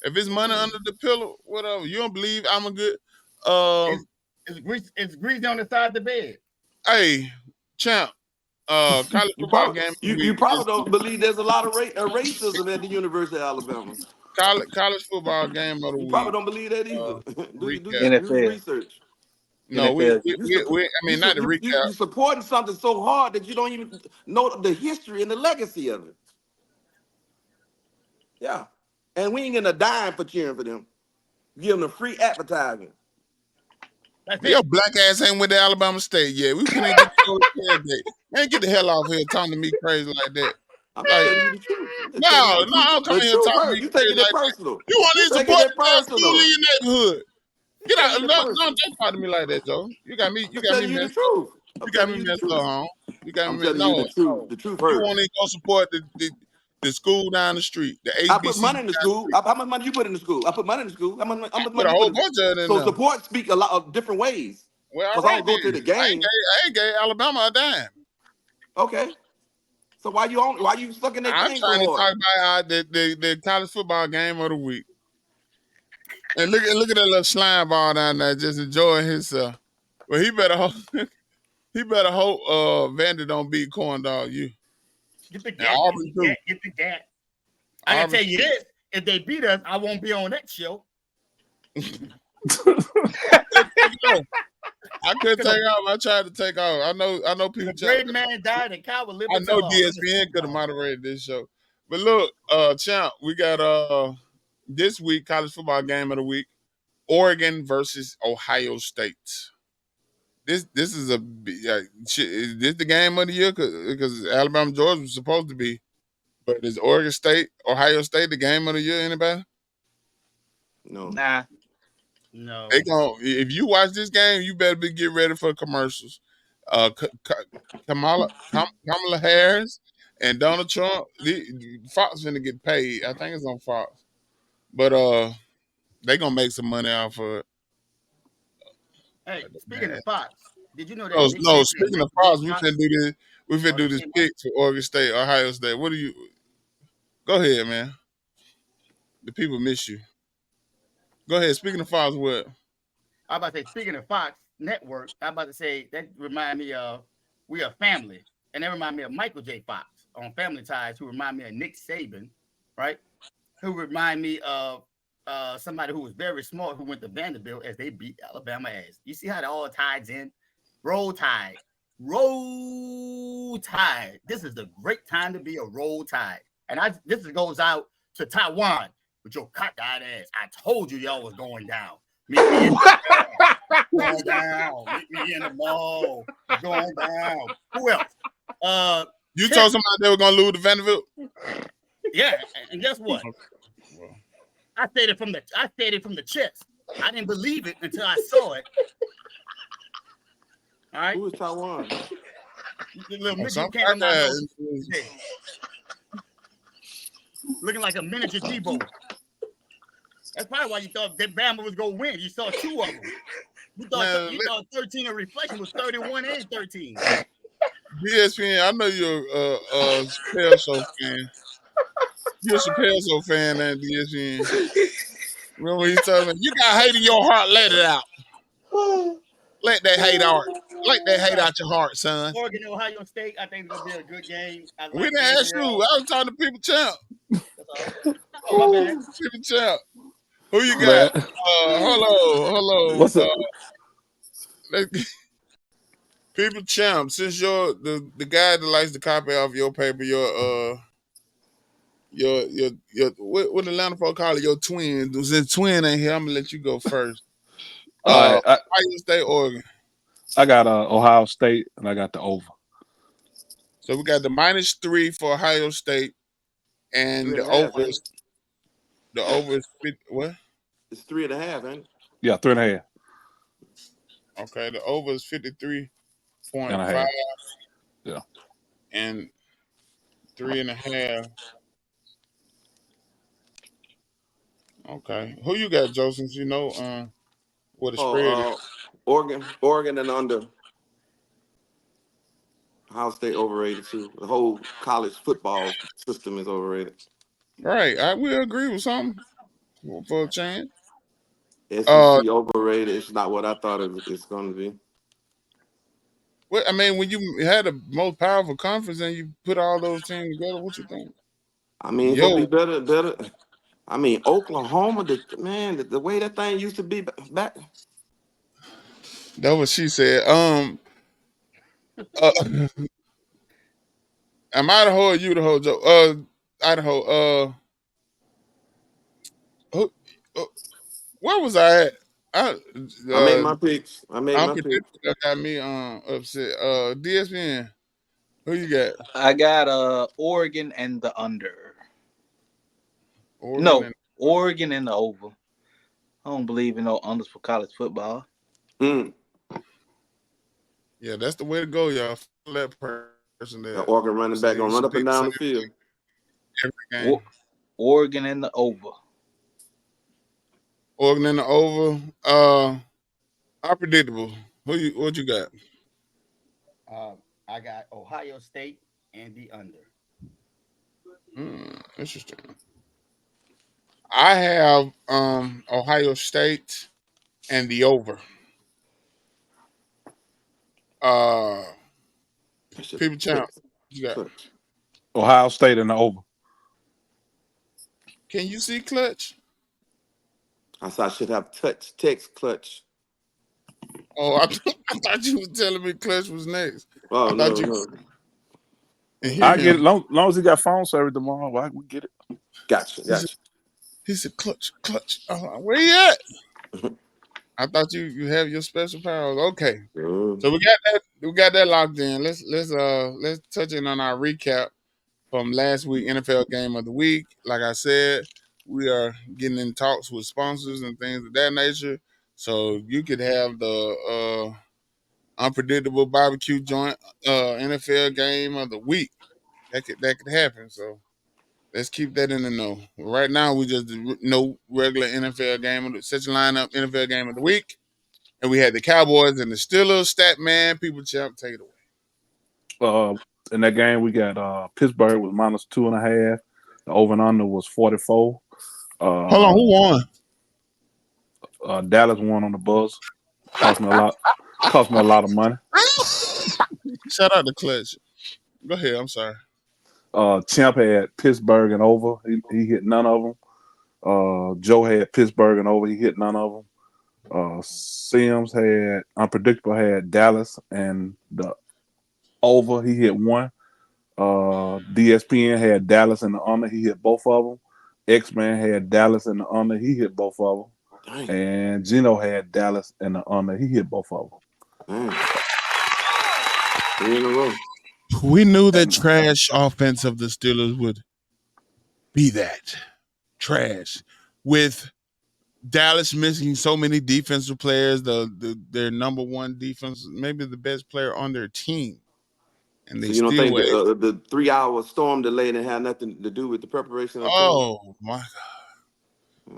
If it's money Mm. under the pillow, whatever. You don't believe I'm a good It's it's greasy on the side of the bed. hey, champ, college football game of the You week probably is don't believe there's a lot of racism at the University of Alabama. college football game of the You probably week. don't believe that either. Recap. Do your NFL. research. No, NFL. I mean not the recap. You supporting something so hard that you don't even know the history and the legacy of it. Yeah, and we ain't getting a dime for cheering for them. Give them a free advertising. That's Your it. black ass ain't with the Alabama State yet. We couldn't get you over there. Man, get the hell off here talking to me crazy like that. I'm just Like, telling you the truth. Just taking No, I'm the coming here truth talking to hurt. you You crazy taking it like that. personal. You want You to taking support it the best school in personal. your neighborhood. You Get out. taking it No, personal. don't talk to me like that, Joe. You got me I'm telling you the messed. truth. I'm You got telling me you the messed up, truth. home. You got I'm me. telling you the truth. No. The truth You hurt. want to go support the school down the street, the I put HBCU money in the down the school. street. How much money you put in the school? I put money in the school. How much Put money a you put whole in the bunch of it in So there. support speak a lot of different ways. Well, all Because I right don't go then. to the game. I ain't gave Alabama a dime. Okay. So why you sucking their I'm thing so trying to hard? talk about the college football game of the week. And look at that little slime ball down there, just enjoying himself. Well, he better hope Vander don't beat Corn Dog you. Get the And gat, Auburn too. get the gat. I gotta tell you this: if they beat us, I won't be on that show. I couldn't take off. I tried to take off. I know people. The great man died and Cow will live I know until all. DSPN could have moderated this show. But look, Champ, we got this week college football game of the week: Oregon versus Ohio State. This is is this the game of the year? Because Alabama Georgia was supposed to be, but is Oregon State, Ohio State the game of the year? Anybody? No. Nah. No. If you watch this game, you better get ready for commercials. Kamala Harris and Donald Trump, Fox gonna get paid. I think it's on Fox, but they gonna make some money off of it. Hey, speaking of Fox, did you know that? No. Speaking of Fox, we finna do this. We finna do this pick for Oregon State, Ohio State. What do you? Go ahead, man. The people miss you. Go ahead. Speaking of Fox, what? I'm about to say, speaking of Fox Network, I'm about to say that remind me of We Are Family, and that remind me of Michael J. Fox on Family Ties, who remind me of Nick Saban, right? Who remind me of somebody who was very smart who went to Vanderbilt as they beat Alabama ass. You see how it all ties in? Roll Tide. Roll Tide. This is the great time to be a Roll Tide. And this goes out to Taiwan with your cockeyed ass. I told you y'all was going down. Meet me in the going down. Meet me in the mall. Going down. Who else? You told somebody they were gonna lose to Vanderbilt? Yeah, and guess what? I stated from the chest. I didn't believe it until I saw it. All right. Who is Taiwan? The little midget came from my house. Looking like a miniature Debo. That's probably why you thought that Bama was gonna win. You saw two of them. You thought 13 of reflection was 31 and 13. DSPN, I know you're a Chappelle Show fan. You're a Chappelle Show fan, and DSPN. Remember he told me, you got hate in your heart, let it out. Let that hate out. Let that hate out your heart, son. Oregon, Ohio State, I think it's gonna be a good game. We didn't ask you. I was talking to People Champ. Oh, my bad. People Champ. Who you got? Hello. What's up? People Champ, since you're the guy that likes to copy off your paper, your what Atlanta folk call it, your twin. Since twin ain't here, I'm gonna let you go first. All right, Ohio State, Oregon. I got Ohio State and I got the over. So we got the -3 for Ohio State, and the over is what? It's 3.5, ain't it? Yeah, 3.5. Okay, the over is 53.5. And a half. Yeah. And 3.5. Okay. Who you got, Joe, since you know what the spread is? Oregon and under. Ohio State overrated too. The whole college football system is overrated. Right. I will agree with something for a change. SEC overrated. It's not what I thought it's going to be. Well, I mean, when you had the most powerful conference and you put all those teams together, what you think? I mean, it's going to be better. I mean, Oklahoma, the way that thing used to be back. That's what she said. Am Idaho or you the whole Joe? Idaho. Where was I at? I made my picks. That got me upset. DSPN. Who you got? I got Oregon and the under. Oregon No, and Oregon in the over. I don't believe in no unders for college football. Mm. yeah, that's the way to go, y'all. Follow that person The that Oregon running back say gonna should run up be and the down same the field. every game. O- Oregon in the over. Oregon in the over. Unpredictable. What you got? I got Ohio State and the under. Interesting. I have Ohio State and the over. Uh That's a People champ. text. You got Clutch. Ohio State in the over. can you see clutch? I said I should have touch text clutch. Oh, I thought you was telling me clutch was next. I Oh thought no, you no. and hear I get it. him. Long as he got phone service tomorrow, why we get it? Gotcha, He said, gotcha. he said clutch, clutch. Where you at? I thought you have your special powers. Okay. So we got that locked in. Let's touch in on our recap from last week NFL game of the week. Like I said, we are getting in talks with sponsors and things of that nature. So you could have the unpredictable barbecue joint NFL game of the week. That could happen. So let's keep that in the know. Right now we just no regular NFL game of the such lineup NFL game of the week. And we had the Cowboys and the Steelers. Stat man, people champ, take it away. In that game, we got Pittsburgh was -2.5. The over and under was 44. Hold on, Uh, who won? Dallas won on the buzz. Cost me a lot. Cost me a lot of money. Shout out to Clutch. Go ahead. I'm sorry. Champ had Pittsburgh and over. He hit none of them. Joe had Pittsburgh and over. He hit none of them. Sims had unpredictable had Dallas and the over. He hit one. DSPN had Dallas and the under. He hit both of them. X-Man had Dallas and the under. He hit both of them. Dang, And Gino had Dallas and the under. He hit both of them. dang. 3 in a row. We knew that And trash offense of the Steelers would be that trash with Dallas missing so many defensive players. Their number one defense, maybe the best player on their team, and So they you don't still think were. the 3 hour storm delay didn't have nothing to do with the preparation of the team? Oh my God!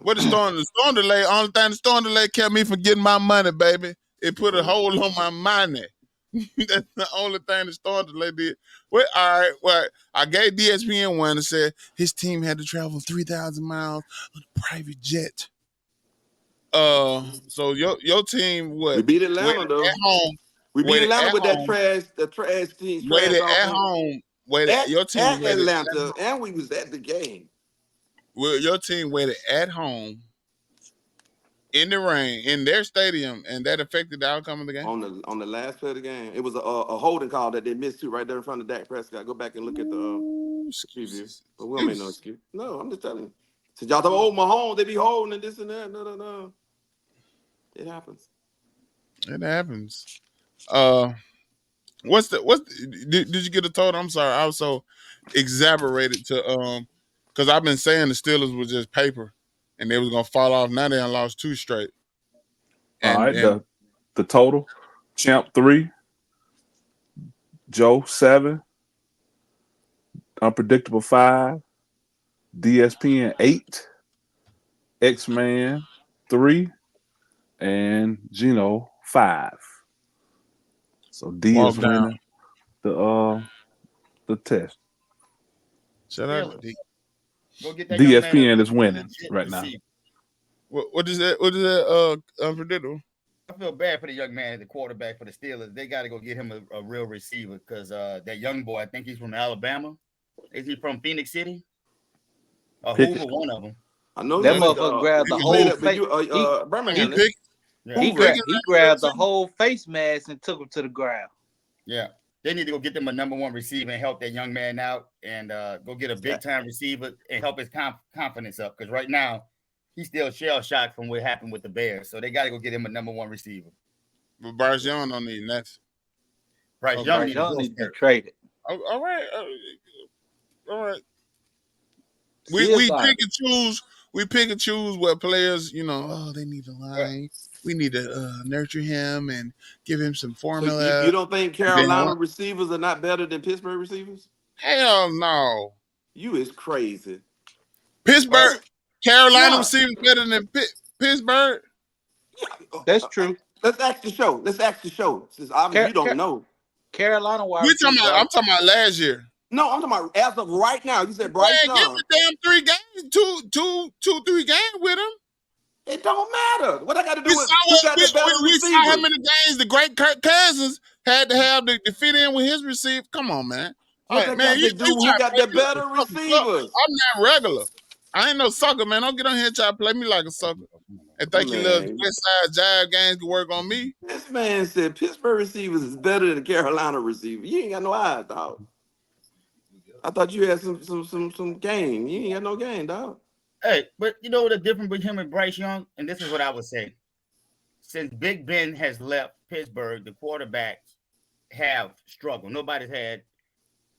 What the storm? The storm delay. Only thing the storm delay kept me from getting my money, baby. It put a hold on my money. That's the only thing the storm delay did. Well, all right. Well, I gave DSPN one and said his team had to travel 3,000 miles on a private jet. So your team We what beat Atlanta waited at though. home, We beat waited Atlanta at with that home, trash team, trash waited at offense. home, waited. At Your team at waited. Atlanta, and we was at the game. Well, your team waited at home in the rain in their stadium, and that affected the outcome of the game. On the last play of the game. It was a holding call that they missed too, right there in front of Dak Prescott. Go back and look at Ooh, the preview. excuses, But we don't make no excuses. excuse. No, I'm just telling you. Since y'all talk, oh Mahomes, they be holding and this and that. No, no, no. It happens. It happens. Uh, did you get a total? I'm sorry, I was so exaggerated because I've been saying the Steelers was just paper, and they was gonna fall off. Now they done lost two straight, all and right, and the total: Champ 3, Joe 7, Unpredictable 5, DSPN 8, X-Man 3, and Gino 5. So D walk is down. winning the test. Shout out to Steelers. D. Go get that young man DSPN is a winning legit right now. receiver. What is that? What is that? Unpredictable. I feel bad for the young man, the quarterback for the Steelers. They got to go get him a real receiver because that young boy, I think he's from Alabama. Is he from Phoenix City? Or Pickett. Hoover, one of them. I know That he Pickett. went motherfucker grabbed he the played whole up but face. you He Birmingham. pick. Yeah. He Pickett. grabbed the whole face mask and took him to the ground. Yeah. They need to go get them a number one receiver and help that young man out and go get a big time receiver and help his confidence up. Because right now, he's still shell shocked from what happened with the Bears. So they got to go get him a number one receiver. But Bryce Young don't need nothing. Bryce Okay. Young Bryce need a Young growth need to be spurt. traded. All right. All right. We Still pick garbage. and choose. We pick and choose what players, oh, they need a line. We need to nurture him and give him some So formula. you don't think And then Carolina receivers are not better than Pittsburgh receivers? hell no. You is crazy. Well, Pittsburgh, Carolina Yeah. receivers better than Pittsburgh. Yeah. That's true. Let's ask the show. Let's ask the show. Since obviously Car- you don't Car- know. Carolina wide We talking receivers. about? I'm talking about last year. No, I'm talking about as of right now. You said Bryce Man, give him Young. a damn 3 games, 3 games with him. It don't matter. What I got to do We with saw who got the better we saw how receivers? many games the great Kirk Cousins had to have to fit in with his receiver. Come on, man. All What right, that man, got you to do? Who try to got play the me like better a sucker. receivers? I'm not regular. I ain't no sucker, man. Don't get on here and try to play me like a sucker and think your little Man, West Side Jive games can work on me. this man said Pittsburgh receivers is better than Carolina receivers. You ain't got no eyes, dog. I thought you had some game. You ain't got no game, dog. hey, but you know the difference between him and Bryce Young, and this is what I would say. Since Big Ben has left Pittsburgh, the quarterbacks have struggled. Nobody's had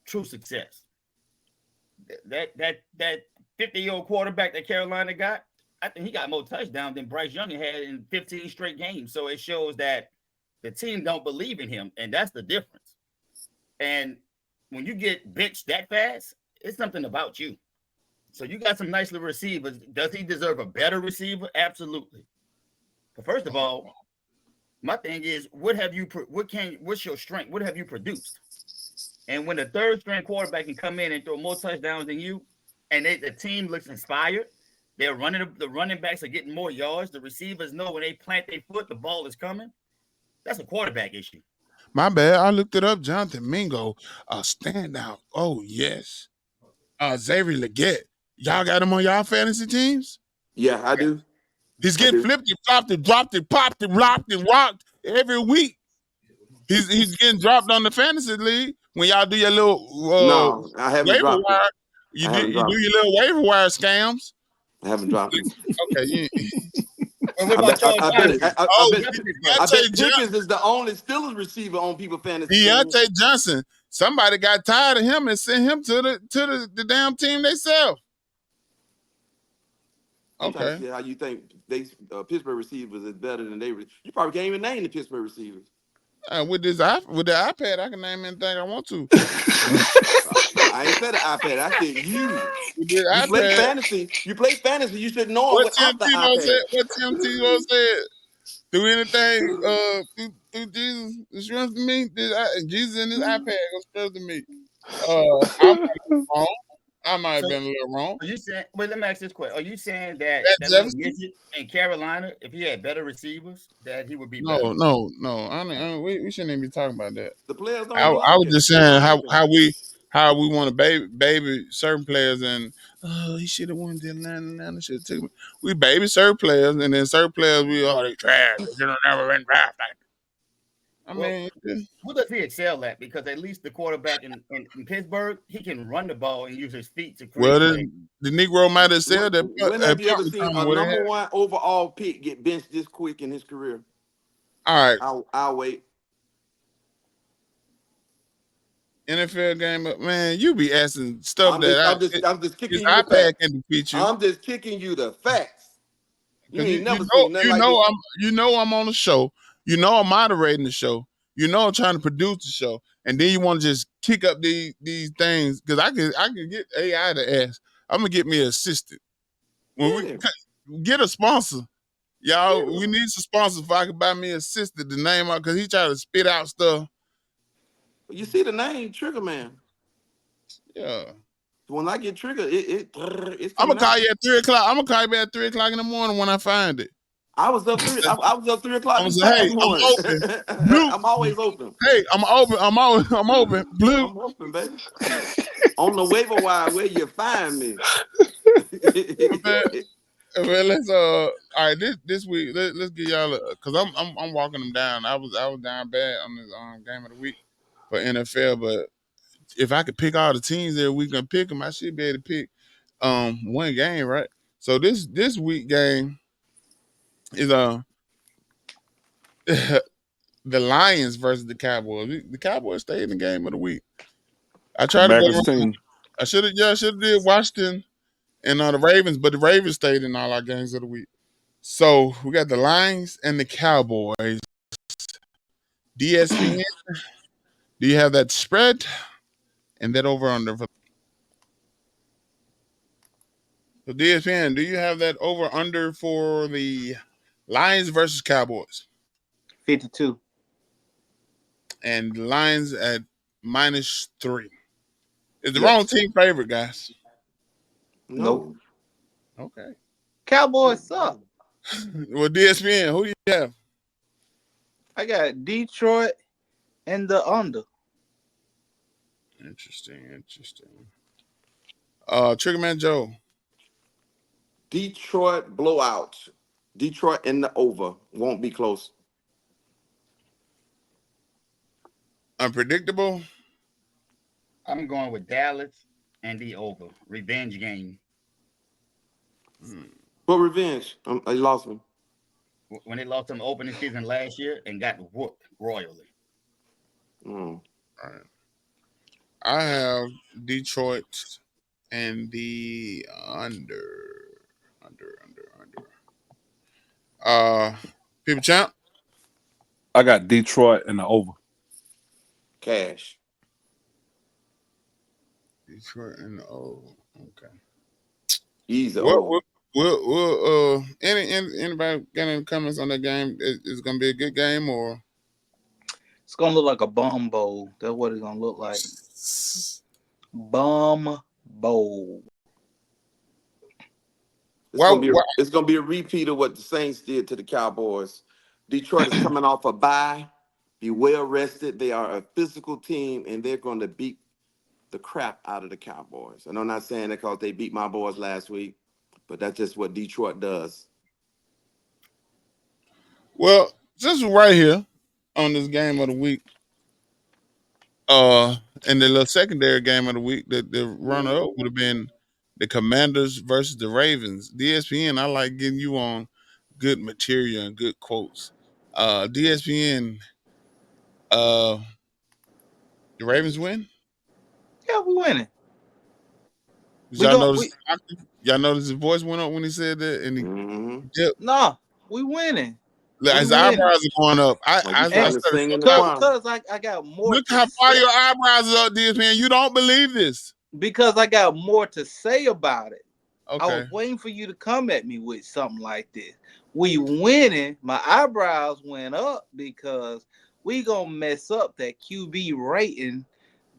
true success. That 50-year-old quarterback that Carolina got, I think he got more touchdowns than Bryce Young had in 15 straight games. So it shows that the team don't believe in him, and that's the difference. And when you get benched that fast, it's something about you. So you got some nice little receivers. Does he deserve a better receiver? Absolutely. But first of all, my thing is, what's your strength? What have you produced? And when the third string quarterback can come in and throw more touchdowns than you, and the team looks inspired, they're running. The running backs are getting more yards. The receivers know when they plant their foot, the ball is coming. That's a quarterback issue. My bad. I looked it up. Jonathan Mingo, standout. Oh yes. Xavier Leggett. Y'all got him on y'all fantasy teams? Yeah, I do. He's getting flipped and flopped and dropped and popped and locked and rocked every week. He's getting dropped on the fantasy league when y'all do your little No, I haven't waiver dropped wire. him. You I do haven't dropped him. your little waiver wire scams. I haven't dropped him. Okay, And what about Charles Johnson? Deontay Pickens is the only Steelers receiver on people fantasy team. Deontay Johnson. Somebody got tired of him and sent him to the damn team themselves. I'm trying to Okay. see how you think Pittsburgh receivers is better than they. You probably can't even name the Pittsburgh receivers. With the iPad, I can name anything I want to. I ain't said the iPad. I said you. With the You play iPad. fantasy. You play fantasy. You should know What without the Tim Tebow iPad. said? What Tim Tebow said? Do anything through Jesus strengthen me? Jesus and his iPad gonna strengthen me. I might have been a little wrong. Are you saying? Wait, let me ask this question. Are you saying that little midget in Carolina, if he had better receivers, that he would be better? No. We shouldn't even be talking about that. The players don't I like was him. just saying how we want to baby certain players, and he should have won the Atlanta should have taken me. We baby certain players, and then certain players they trash. They should have never been drafted. I mean, who does he excel at? Because at least the quarterback in Pittsburgh, he can run the ball and use his feet to create. Well, the Negro might have said that. When have you ever seen a number one overall pick get benched this quick in his career? All right, I'll wait. NFL game, but man, you be asking stuff I'm just kicking you iPad the facts. can defeat you. I'm just kicking you the facts. You ain't never seen nothing like this. I'm on the show. You know I'm moderating the show. You know I'm trying to produce the show, and then you want to just kick up these things because I can get AI to ask. I'm gonna get me an assistant. When we get a sponsor, y'all, we need some sponsors. If I can buy me an assistant to name out because he try to spit out stuff. You see the name Trigger Man. Yeah. When I get triggered, it's. I'm gonna call you at 3:00. I'm gonna call you at 3:00 in the morning when I find it. I was up 3 o'clock. Hey, I'm open. Blue. I'm always open. Hey, I'm open. I'm open. Blue. I'm open, baby. On the waiver wire where you find me. Well, let's all right. This week, let's get y'all because I'm walking them down. I was down bad on this game of the week for NFL, but if I could pick all the teams that we can pick them, I should be able to pick one game, right? So this week game is the Lions versus the Cowboys. The Cowboys stayed in the game of the week. I tried to go. I should have did Washington and the Ravens, but the Ravens stayed in all our games of the week. So we got the Lions and the Cowboys. DSPN, do you have that spread and that over under for? So DSPN, do you have that over under for the Lions versus Cowboys? 52. And Lions at -3. Is the wrong Yes. team favorite, guys? Nope. No. Okay. Cowboys suck. Well, DSPN, who do you have? I got Detroit and the under. Interesting. Triggerman Joe. Detroit blowout. Detroit in the over. Won't be close. Unpredictable. I'm going with Dallas and the over. Revenge game. But revenge. I lost me. When they lost them opening season last year and got whooped royally. Mm. All right. I have Detroit and the under. People champ. I got Detroit and the over. Cash. Detroit and the over. Okay. Easy We'll, over. anybody got any comments on that game? Is it gonna be a good game or? It's gonna look like a bum bowl. That's what it's gonna look like. Bum bowl. It's gonna be a repeat of what the Saints did to the Cowboys. Detroit is coming off a bye. Be well rested. They are a physical team, and they're going to beat the crap out of the Cowboys. And I'm not saying that because they beat my boys last week, but that's just what Detroit does. Well, since we're right here on this game of the week, and the little secondary game of the week, the runner up would have been the Commanders versus the Ravens. DSPN, I like getting you on good material and good quotes. DSPN, the Ravens win. Yeah, we winning. Y'all notice his voice went up when he said that, and he dipped. Nah, we winning. His eyebrows are going up. I started singing the Because I got more. Look how far your eyebrows are up, DSPN. You don't believe this. Because I got more to say about it. Okay. I was waiting for you to come at me with something like this. We winning. My eyebrows went up because we gonna mess up that QB rating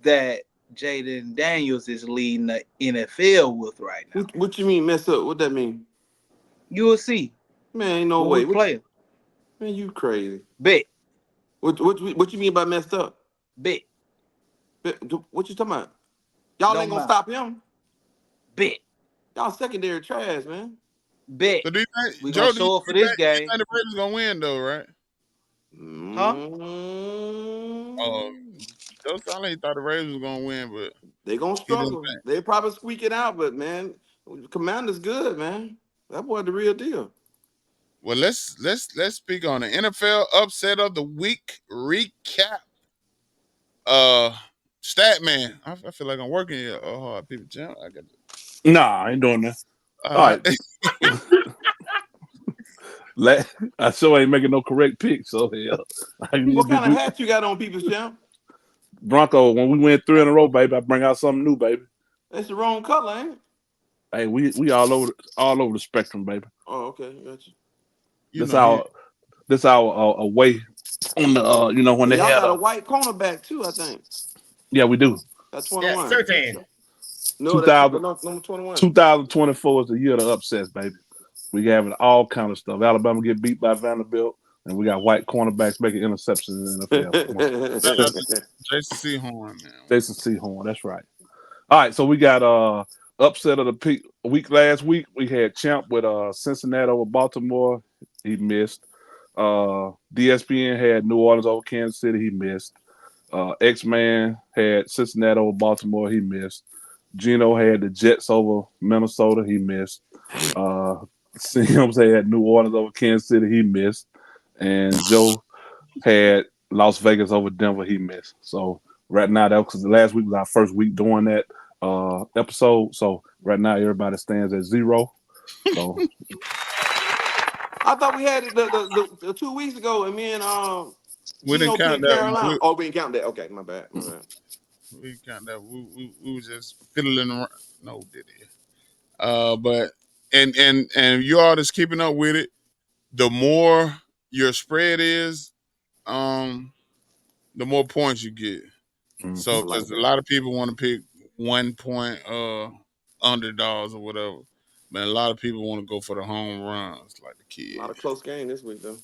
that Jaden Daniels is leading the NFL with right now. What you mean mess up? What that mean? You will see. Man, ain't no way. Player. Man, you crazy. Bet. What you mean by messed up? Bet. What you talking about? Y'all ain't gonna stop him. Bet. Y'all secondary trash, man. Bet. So we gonna show up for this game. You think the Ravens gonna win though, right? Huh? Joe sounded like he thought the Ravens was gonna win, but they gonna struggle. They probably squeak it out, but man, Commander's good, man. That boy the real deal. Well, let's speak on the NFL upset of the week recap. Statman, I feel like I'm working here. Oh, people jump. I got. Nah, I ain't doing that. All right. I sure ain't making no correct picks. So yeah. What kind of hat you got on, People's Champ? Bronco. When we win 3 in a row, baby, I bring out something new, baby. That's the wrong color, ain't it? Hey, we all over the spectrum, baby. Oh, okay, gotcha. This our away on the when they y'all had got a white cornerback too, I think. Yeah, we do. That's 21. Yeah, certain. No, that's number 21. 2024 is the year of the upsets, baby. We having all kind of stuff. Alabama get beat by Vanderbilt, and we got white cornerbacks making interceptions in the NFL. Jason Sehorn, man. Jason Sehorn, that's right. All right, so we got upset of the week last week. We had Champ with Cincinnati over Baltimore. He missed. DSPN had New Orleans over Kansas City. He missed. X-Man had Cincinnati over Baltimore. He missed. Gino had the Jets over Minnesota. He missed. Sims had New Orleans over Kansas City. He missed. And Joe had Las Vegas over Denver. He missed. So right now, that because the last week was our first week doing that. episode. So right now everybody stands at 0. So I thought we had it the 2 weeks ago, and me and We didn't Gino count picked that. Carolina. Oh, we didn't count that. Okay, my bad. We didn't count that. We was just fiddling around. No, did it? But and you all just keeping up with it. The more your spread is, the more points you get. So, I like because a that. lot of people want to pick 1 point underdogs or whatever, but a lot of people want to go for the home runs, like the A lot kid. of close game this week, though.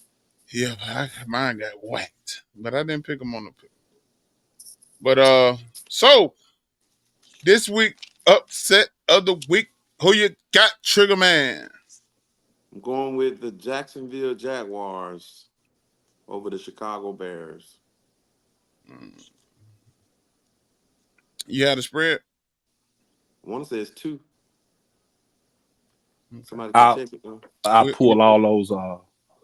Yeah, but mine got whacked, but I didn't pick them on the pick. But so this week upset of the week, who you got, Trigger Man? I'm going with the Jacksonville Jaguars over the Chicago Bears. You had a spread. I want to say it's 2. Okay. Somebody can I'll check it, though. pull all those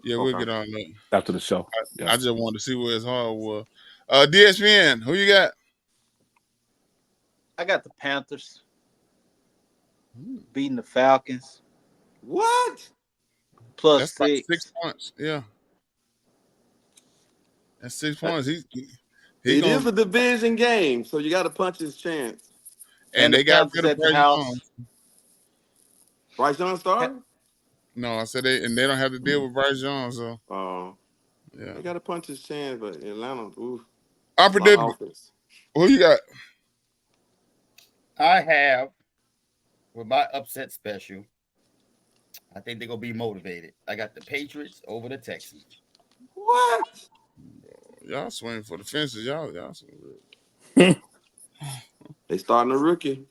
Yeah, we'll Okay. get on that. after the show. Yeah. I just wanted to see where his heart was. DSPN, who you got? I got the Panthers beating the Falcons What? plus That's like 6 6. points. Yeah, that's 6 points. He It is gonna a division game, so you got to punch his chance. and And the they got Panthers rid of at the Bryce house. Young. Bryce Young started? No, I said they don't have to deal with Bryce Young. So yeah, They got to punch his chance, but Atlanta, ooh, a lot of unpredictable. offense. Who you got? I have with my upset special. I think they're gonna be motivated. I got the Patriots over the Texans. What? Y'all swing for the fences. Y'all swing. They starting a rookie.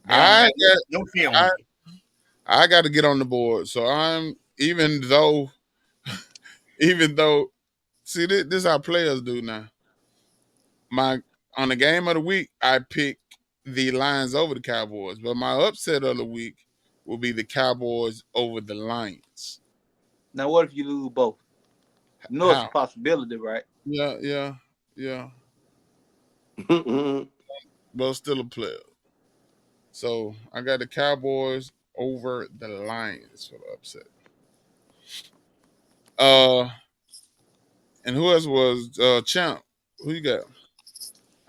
They don't I have no film. got I got to get on the board. So I'm even though see this is how players do now. My on the game of the week, I pick the Lions over the Cowboys, but my upset of the week will be the Cowboys over the Lions. Now, what if you lose both? You know it's a How? possibility, right? Yeah. But still a player. So I got the Cowboys over the Lions for the upset. And who else was champ? Who you got?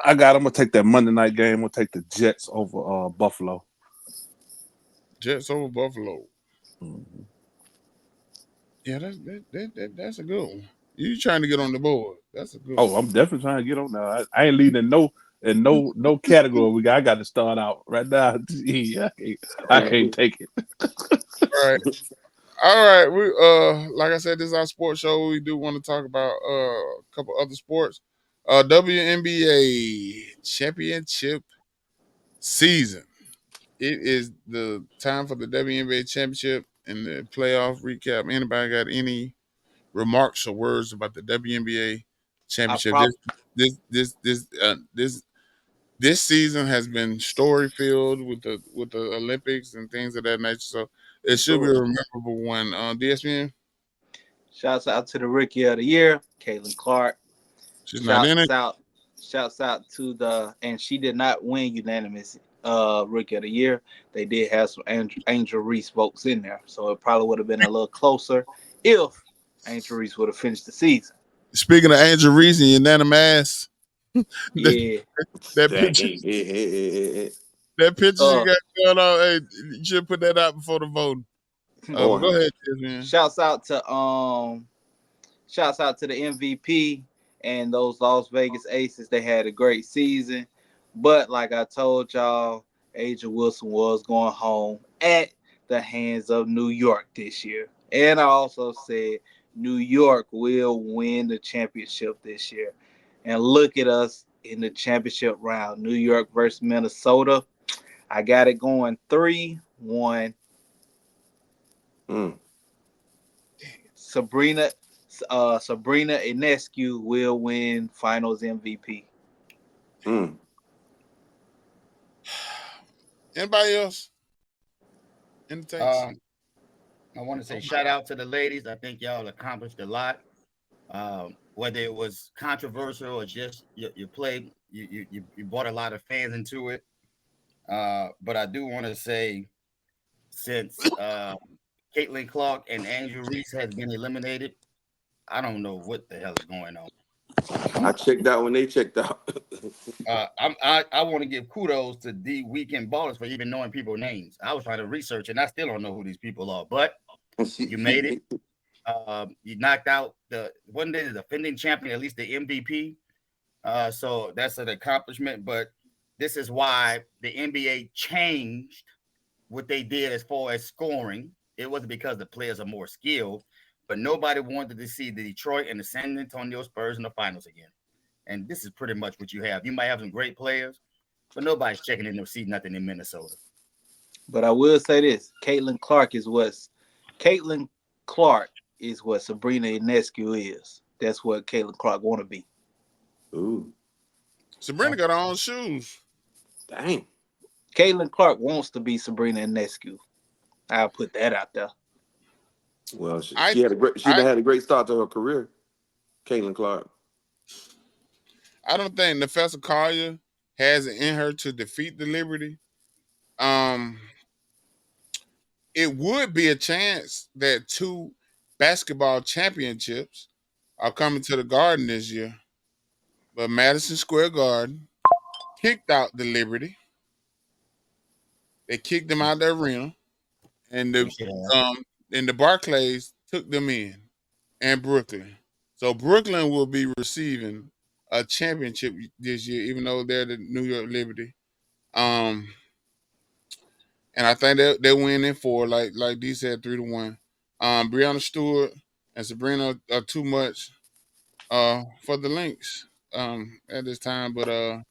I'm gonna take that Monday night game. We'll take the Jets over Buffalo. Jets over Buffalo. Mm-hmm. Yeah, that's a good one. You trying to get on the board? That's a good Oh, one. I'm definitely trying to get on now. I ain't leading in no category. I got to start out right now. Yeah, I can't take it. All right. We like I said, this is our sports show. We do want to talk about a couple other sports. WNBA championship season. It is the time for the WNBA championship and the playoff recap. Anybody got any remarks or words about the WNBA I championship? prob This season has been story filled with the Olympics and things of that nature. So it For should be sure. a memorable one. DSPN, Shouts out to the Rookie of the Year, Caitlin Clark. she's not in it. Shouts out, shouts out to and she did not win unanimous Rookie of the Year. They did have some Angel Reese votes in there, so it probably would have been a little closer if Angel Reese would have finished the season. Speaking of Angel Reese and unanimous, that, Yeah. that That, picture, hey, hey, hey, hey, hey, hey. that picture you Uh, got going on, hey, you should put that out before the vote. But Boy, go ahead, man. shouts out to shouts out to the MVP and those Las Vegas Aces. They had a great season. But like I told y'all, Aja Wilson was going home at the hands of New York this year. And I also said New York will win the championship this year. And look at us in the championship round. New York versus Minnesota. I got it going 3-1. Mm. Sabrina Ionescu will win Finals MVP. Mm. Anybody else in the text? I want to say shout out to the ladies. I think y'all accomplished a lot. Whether it was controversial or just you played, you brought a lot of fans into it. But I do want to say, since Caitlin Clark and Andrew Reese has been eliminated, I don't know what the hell is going on. I checked out when they checked out. I want to give kudos to the Weekend Ballers for even knowing people's names. I was trying to research and I still don't know who these people are, but you made it. You knocked out the one day the defending champion, at least the MVP. So that's an accomplishment. But this is why the NBA changed what they did as far as scoring. It wasn't because the players are more skilled, but nobody wanted to see the Detroit and the San Antonio Spurs in the finals again. And this is pretty much what you have. You might have some great players, but nobody's checking in to see nothing in Minnesota. But I will say this: Caitlin Clark is what Sabrina Ionescu is. That's what Caitlin Clark want to be. Ooh, Sabrina got her own shoes. dang. Caitlin Clark wants to be Sabrina Ionescu. I'll put that out there. Well, I she had a great. She I had a great start to her career, Caitlin Clark. I don't think Nafessa Collier has it in her to defeat the Liberty. Um, it would be a chance that 2 basketball championships are coming to the Garden this year, but Madison Square Garden kicked out the Liberty. They kicked them out of the arena, and They the should have. um and the Barclays took them in, and Brooklyn. So Brooklyn will be receiving a championship this year, even though they're the New York Liberty. Um, and I think they win in 4, like D said, 3-1. Breonna Stewart and Sabrina are too much for the Lynx at this time, but and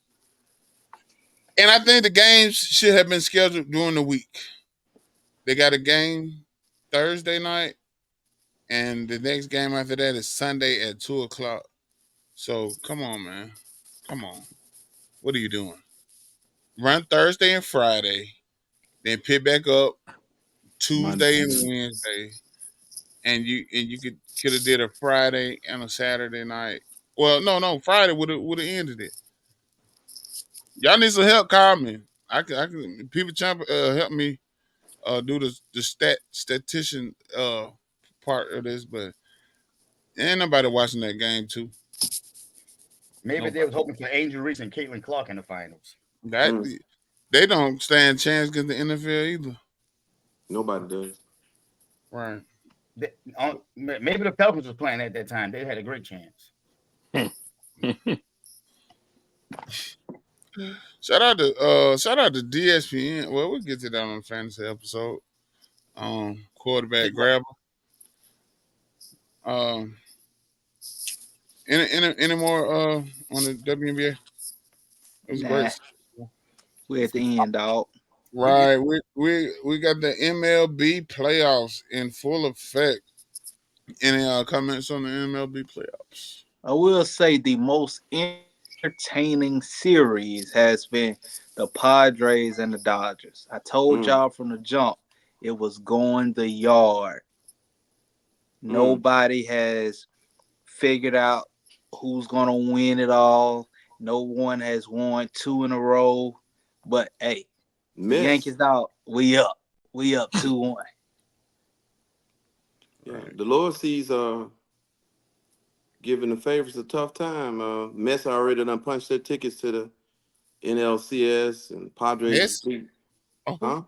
I think the games should have been scheduled during the week. They got a game Thursday night, and the next game after that is Sunday at 2:00. So come on, man, come on. What are you doing? Run Thursday and Friday, then pick back up Tuesday and Monday. Wednesday, and you could have did a Friday and a Saturday night. Well, no, Friday would have ended it. Y'all need some help, call me. I can people trying to help me do the statistician part of this, but ain't nobody watching that game too. Maybe they Nobody. was hoping for Angel Reese and Caitlin Clark in the finals. That Mm, they don't stand a chance against the NFL either. nobody does. Right. Maybe the Falcons was playing at that time. They had a great chance. Shout out to DSPN. Well, we'll get to that on the fantasy episode. Hey, Quarterback grabber. Um, any more on the WNBA? It was great. Nah, we're at the end, dog. we get Right. We got the MLB playoffs in full effect. Any comments on the MLB playoffs? I will say the most entertaining series has been the Padres and the Dodgers. I told Mm, y'all from the jump it was going the yard. mm. Nobody has figured out who's going to win it all. No one has won 2 in a row. But hey, the Mess. Yankees out. We up. We up 2-1. Yeah, Right. the Lord sees giving the favorites a tough time. Mets already done punched their tickets to the NLCS, and Padres is Messi? beat, Oh, huh?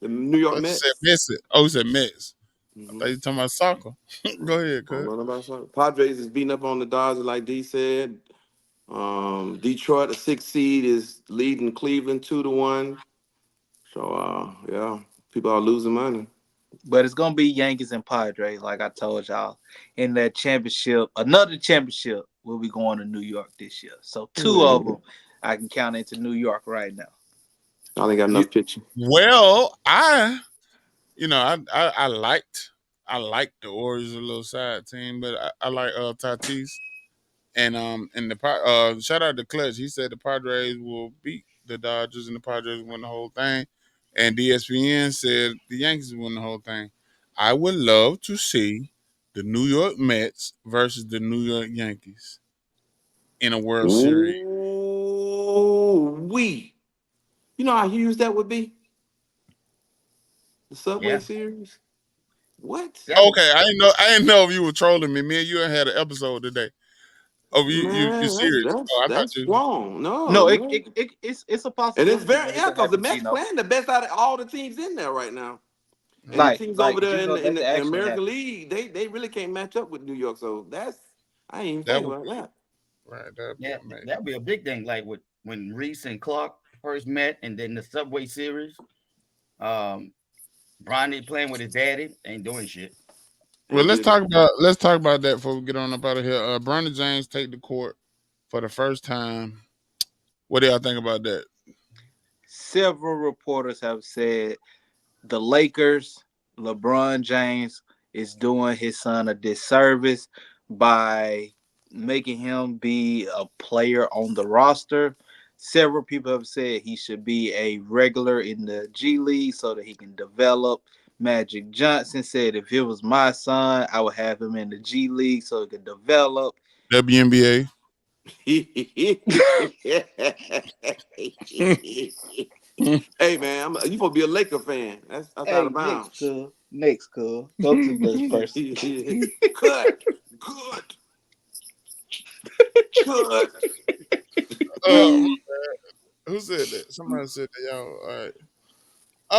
The New I York thought you said Mets. Messi. Oh, you said Mets. I Mm-hmm. thought you were talking about soccer. Go ahead, I don't cuz. know about soccer. Padres is beating up on the Dodgers, like D said. Detroit, the 6th seed, is leading Cleveland 2-1. So yeah, people are losing money. But it's gonna be Yankees and Padres, like I told y'all. In that championship, another championship will be going to New York this year. So 2 of them Man, I can count into New York right now. I ain't got You, enough pitching. well, I liked the Orioles a little side team, but I like Tatis. And shout out to Clutch. He said the Padres will beat the Dodgers and the Padres win the whole thing. And DSPN said the Yankees win the whole thing. I would love to see the New York Mets versus the New York Yankees in a World Series. Ooh, we. You know how huge that would be? The Subway Yeah. Series? What? Okay, I didn't know if you were trolling me. Me and you had an episode today. Oh, you Man, serious? Oh, I thought that's you. wrong. No, No, no. it's a And it's possibility, very but it yeah, could because the happen, Mets Gino. playing the best out of all the teams in there right now. And the Mm, teams over Like there Gino, in that could the actually American happen. League, they really can't match up with New York. So that's I ain't even that think was about that. right. That'd be Yeah, amazing. that'd be a big thing. Like when Reese and Clark first met, and then the Subway Series. Um, Bronny playing with his daddy ain't doing shit. Well, That'd be a let's talk about that before we get on up out of here. Bronny James take the court for the first time. What do y'all think about that? Several reporters have said the Lakers, LeBron James is doing his son a disservice by making him be a player on the roster. Several people have said he should be a regular in the G League so that he can develop. Magic Johnson said if it was my son, I would have him in the G League so he could develop. WNBA. Hey man, you supposed to be a Laker fan. That's out Hey, of bounds. next, cuz. Go to the next person. Good, good, good. Uh, who said that? Somebody said that. Y'all. All right.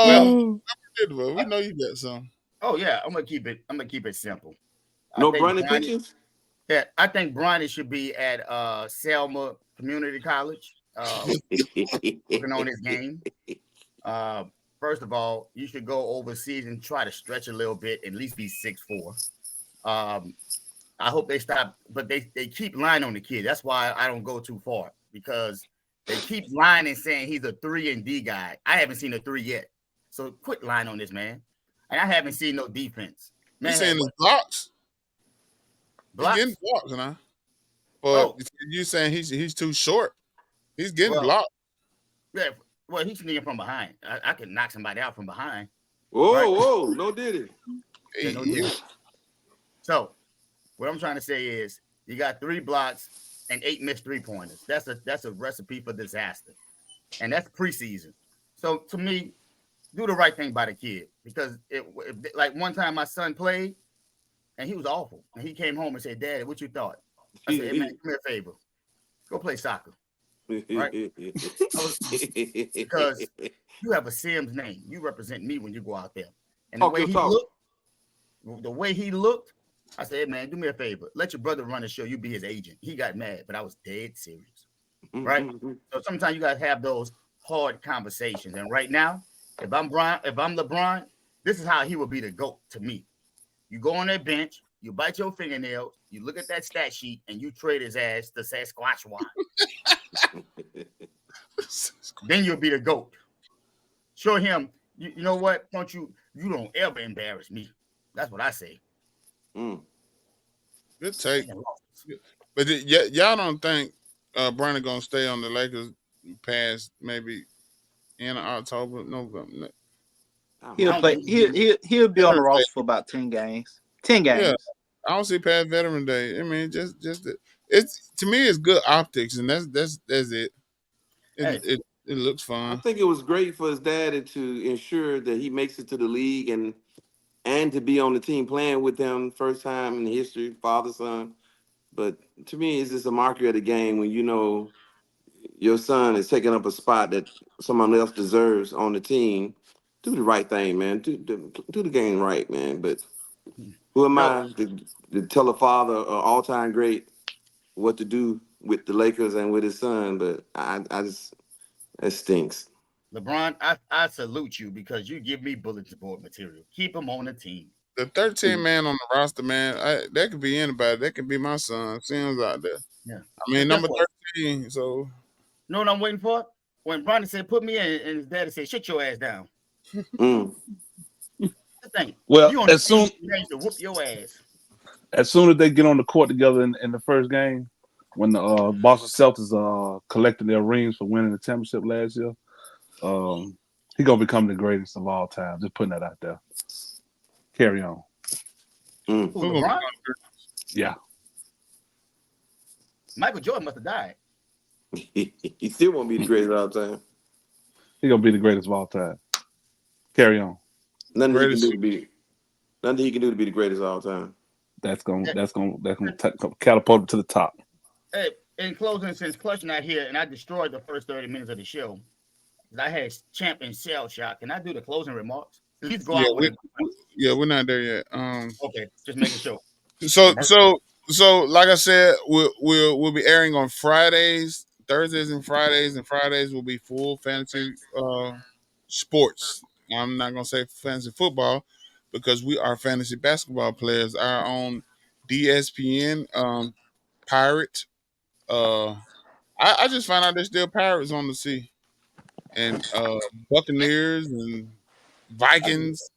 Well, We know you got some. oh yeah, I'm gonna keep it simple. I No think Bronny Bronny pictures? I think Bronny should be at Selma Community College, working on his game. Uh, First of all, you should go overseas and try to stretch a little bit, at least be 6'4". Um, I hope they stop, but they keep lying on the kid. That's why I don't go too far, because they keep lying and saying he's a 3-and-D guy. I haven't seen a 3 yet. So quit lying on this man. And I haven't seen no defense. You Man saying had his what? blocks? He getting Blocks? blocks, huh? But Oh, you saying he's too short? He's getting well, blocked. yeah. Well, he's sneaking from behind. I can knock somebody out from behind, right? Whoa, whoa, no did it. Yeah, no deal. So what I'm trying to say is you got 3 blocks and 8 missed 3-pointers. That's a recipe for disaster. And that's preseason. So to me, do the right thing by the kid, because like one time my son played and he was awful. And he came home and said, "Daddy, what you thought?" I said, "Hey man, do me a favor. Go play soccer." Right? Because you have a Sims name. You represent me when you go out there. And Talk your talk. the way he looked, I said, "Hey man, do me a favor. Let your brother run the show. You be his agent." He got mad, but I was dead serious. Right? So sometimes you gotta have those hard conversations. And right now, if I'm LeBron, this is how he would be the GOAT to me. You go on that bench, you bite your fingernails, you look at that stat sheet, and you trade his ass to Sasquatch One. Then you'll be the GOAT. Show him, you know what? You don't ever embarrass me. That's what I say. Good take. But y'all don't think Bronny gonna stay on the Lakers past maybe in October, November? He'll play. He'll be on the roster for about 10 games. 10 games. Yeah, I don't see past Veteran Day. I mean, it's to me, it's good optics, and that's it. It looks I fun. think it was great for his daddy to ensure that he makes it to the league and to be on the team playing with them first time in history, father son. But to me, it's just a marker of the game when you know your son is taking up a spot that someone else deserves on the team. Do the right thing, man. Do the game right, man. But who am No, I to tell a father, an all-time great, what to do with the Lakers and with his son? But I just it stinks. LeBron, I salute you because you give me bulletin board material. Keep him on the team. The 13 man on the roster, man, that could be anybody. That could be my son. Sims out there. Yeah. I mean, Guess number what? 13. So You know what I'm waiting for? When Bronny said, "Put me in," and his daddy said, "Shut your ass down." Mm. The thing, Well, you on the team, you need to whoop your ass. as soon as they get on the court together in the first game, when the Boston Celtics collected their rings for winning the championship last year, he gonna become the greatest of all time. Just putting that out there. Carry on. Mm. Who, LeBron? Yeah. Michael Jordan must have died. He still won't be the greatest of all time. He gonna be the greatest of all time. Carry on. Nothing he can Greatest. do to be. Nothing he can do to be the greatest of all time. That's gonna catapult him to the top. Hey, in closing, since Clutch not here and I destroyed the first 30 minutes of the show, I had Champ and Shell Shock. Can I do the closing remarks? At least go Yeah, out with a. we're not there yet. Okay, just making sure. So so like I said, we'll be airing on Fridays, Thursdays, and Fridays, and Fridays will be full fantasy sports. I'm not gonna say fantasy football because we are fantasy basketball players. Our own DSPN pirate. Uh, I just found out there's still pirates on the sea and Buccaneers and I just, Vikings.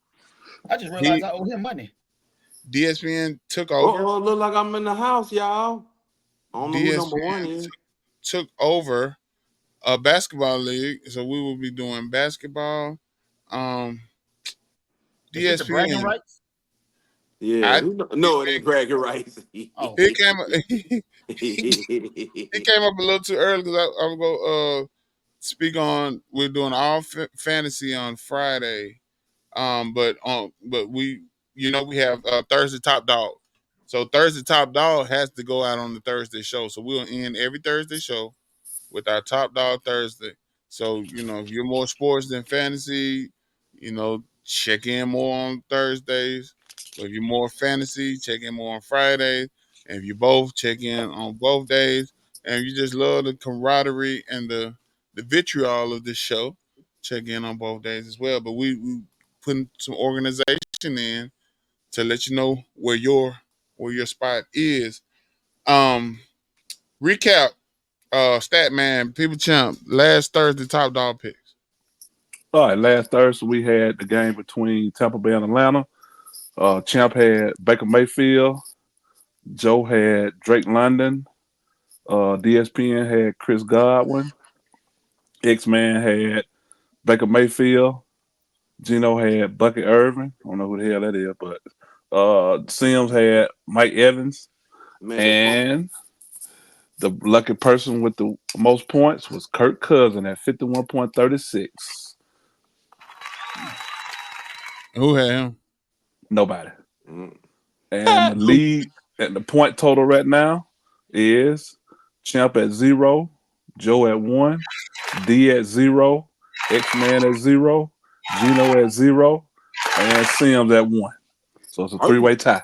I just realized He I owe him money. DSPN took over. Oh, look like I'm in the house, y'all. I don't know who number one DSPN is. took over a basketball league, so we will be doing basketball. Um, Is this the bragging DSPN. rights? Yeah. I No, it ain't bragging rights. Oh, he came he came up a little too early because I will go speak on. We're doing all fantasy on Friday. But we we have Thursday Top Dog. So Thursday Top Dog has to go out on the Thursday show. So we'll end every Thursday show with our Top Dog Thursday. So, if you're more sports than fantasy, check in more on Thursdays. But if you're more fantasy, check in more on Fridays. And if you both, check in on both days. And if you just love the camaraderie and the vitriol of this show, check in on both days as well. But we putting some organization in to let you know where your spot is. Recap Statman, People Champ, last Thursday top dog picks. All right, last Thursday we had the game between Tampa Bay and Atlanta. Champ had Baker Mayfield. Joe had Drake London. DSPN had Chris Godwin. X-Man had Baker Mayfield. Gino had Bucket Irvin. I don't know who the hell that is, but Sims had Mike Evans. Man, that's fun. And the lucky person with the most points was Kirk Cousin at 51.36. Who had him? Nobody. Mm. And the lead and the point total right now is Champ at 0, Joe at 1, D at 0, X-Man at 0, Gino at 0, and Sims at 1. So it's a Oh, three-way tie.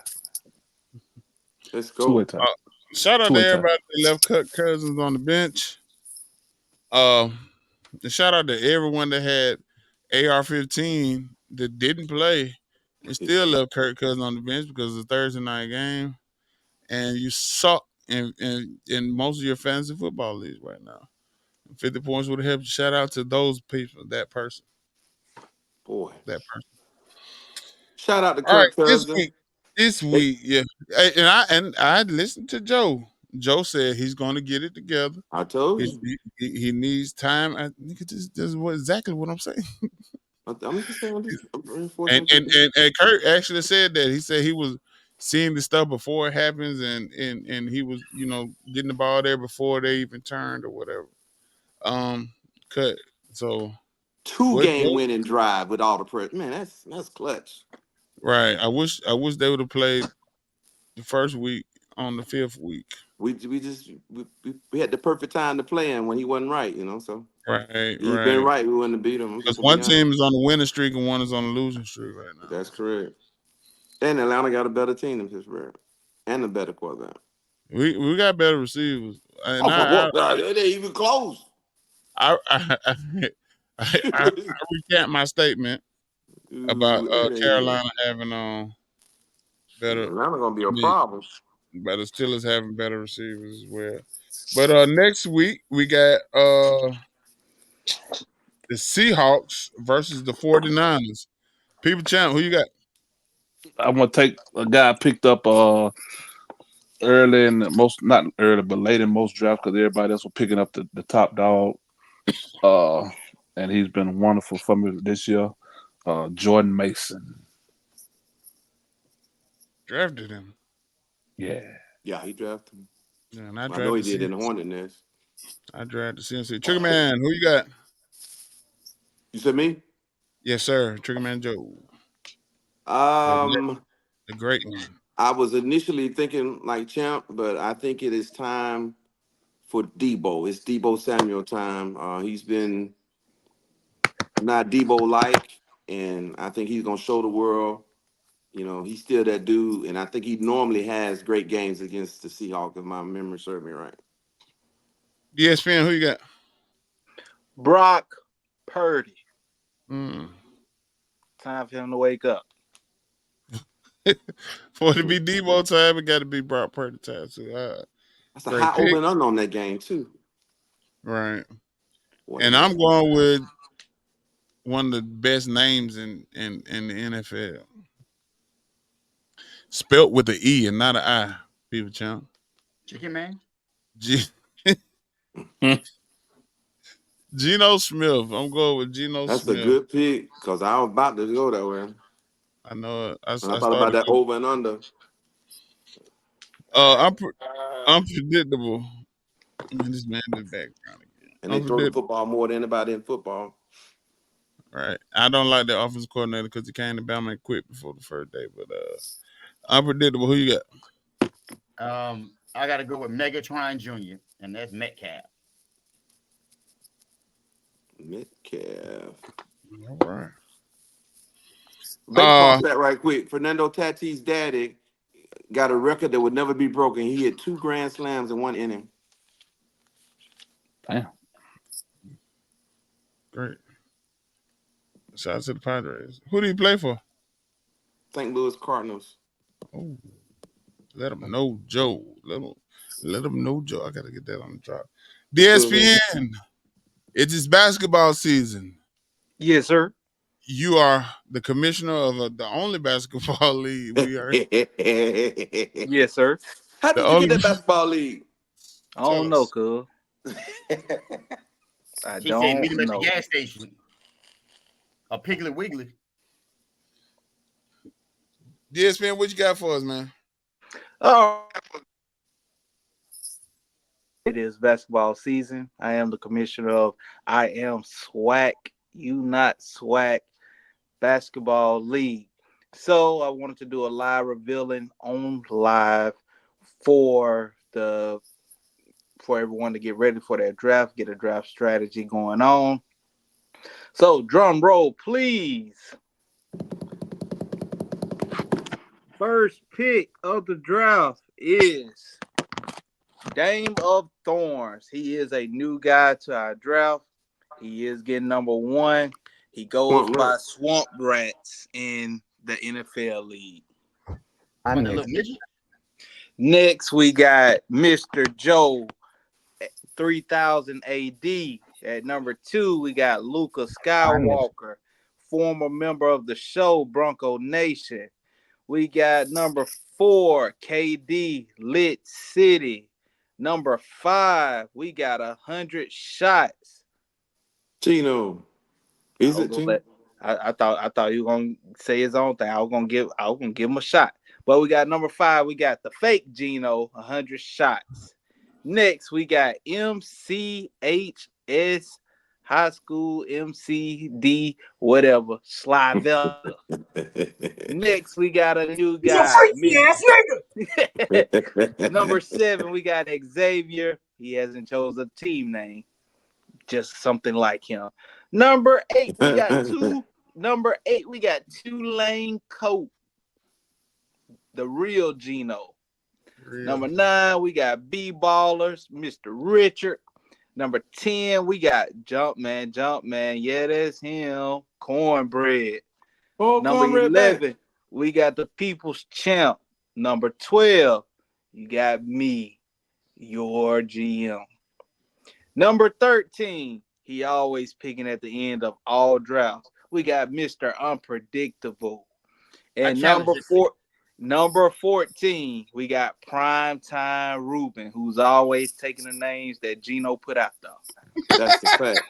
let's Two-way go. tie. Shout out to Two-way tie. everybody that left Kirk Cousins on the bench. And shout out to everyone that had AR-15 that didn't play and still left Kirk Cousins on the bench because it's a Thursday night game. And you suck in most of your fantasy football leagues right now. 50 points would have helped you. Shout out to those people, that person, Boy. that person. Shout out to All right, Kirk Cousin. this They, week, yeah. Hey, and I listened to Joe. Joe said he's going to get it together. I told He's, you. he needs time. I think this is exactly what I'm saying. I'm just saying, I'm And reinforcing and, people. and and Kurt actually said that. He said he was seeing the stuff before it happens, and he was getting the ball there before they even turned or whatever. Cut. So Two what? game winning drive with all the press. Man, that's clutch. Right. I wish they would have played the first week on the fifth week. We had the perfect time to play him when he wasn't right. So Right. he'd been Right. right, we wouldn't have beat him. I'm Because just gonna one be honest. team is on the winning streak and one is on the losing streak right now. That's correct. And Atlanta got a better team than Pittsburgh, and a better quarterback. We got better receivers, and Oh, it ain't even close. I I, I, I recant my statement about Ooh, it ain't even. Carolina having better. Atlanta gonna be I a mean, problem. but the Steelers having better receivers as well. But next week we got the Seahawks versus the 49ers. People champ, who you got? I'm gonna take a guy I picked up early in the most not early but late in most drafts because everybody else was picking up the top dog. Uh, and he's been wonderful for me this year. Jordan Mason. Drafted him. Yeah. Yeah, he drafted him. Yeah, and I I know he drafted did in the CMC. Hornet nest. I drafted CMC. Trigger man, who you got? You said me? Yes, sir. Triggerman Joe, the Um, the great one. I was initially thinking like Champ, but I think it is time for Debo. It's Debo Samuel time. He's been not Debo like, and I think he's gonna show the world. He's still that dude, and I think he normally has great games against the Seahawks, if my memory serves me right. ESPN, who you got? Brock Purdy. Mm. Time for him to wake up. For it to be Debo time, it got to be Brock Purdy time. So, That's a great high pick. over and under on that game too. Right. And I'm 49. going with one of the best names in the NFL. Spelt with an E and not an I, people champ. Chicken man. G- Geno Smith. I'm going with Geno That's a Smith. good pick because I was about to go that way. I know it. I And I thought about started. that over and under. Unpredictable. Man, this man in the background again. And they throw the Unpredictable. football more than anybody in football. Right. I don't like the offensive coordinator because he came to Bama and quit before the first day. But unpredictable. Who you got? I gotta go with Megatron Jr. and that's Metcalf. Metcalf. All right. Baseball stat right quick. Fernando Tatis' daddy got a record that would never be broken. He hit 2 grand slams in 1 inning. Damn. Great. Shout out to the Padres. Who do you play for? St. Louis Cardinals. Oh, let them know, Joe. Let them know, Joe. I gotta get that on the drop. DSPN. It is basketball season. Yes, sir. You are the commissioner of the only basketball league we are. Yes, sir. How The did you get only. that basketball league? I Tell don't know, us. cuz. I He said meet don't him at the know. gas station. A Piggly Wiggly. DSPN, what you got for us, man? Oh, it is basketball season. I am the commissioner of I Am SWAC, You Not SWAC Basketball League. So I wanted to do a live revealing on live for everyone to get ready for their draft, get a draft strategy going on. So drum roll, please. First pick of the draft is Dame of Thorns. He is a new guy to our draft. He is getting number 1. He goes Swamp by Rat. Swamp Rats in the NFL League. What about that little midget? Next, we got Mr. Joe, 3000 AD. At number 2, we got Luka Skywalker, former member of the show Bronco Nation. We got number 4, KD, Lit City. Number 5, we got 100 shots. Chino. I Is was it gonna Chino? let. I thought you were gonna say his own thing. I was gonna give him a shot. But we got number 5. We got the fake Gino, 100 shots. Next, we got MCHS High School MCD whatever Slyvella. Next, we got a new guy. Number 7, we got Xavier. He hasn't chosen a team name, just something like him. Number 8, we got two. Number 8, we got Tulane Coat, the real Gino. Real. Number 9, we got B Ballers, Mr. Richard. Number 10, we got Jumpman. Yeah, that's him. Cornbread. Oh, Number Cornbread back. 11, we got the People's Champ. Number 12, you got me, your GM. Number 13, he always picking at the end of all drafts. We got Mr. Unpredictable. And number 14, we got Primetime Ruben, who's always taking the names that Gino put out there. That's a fact.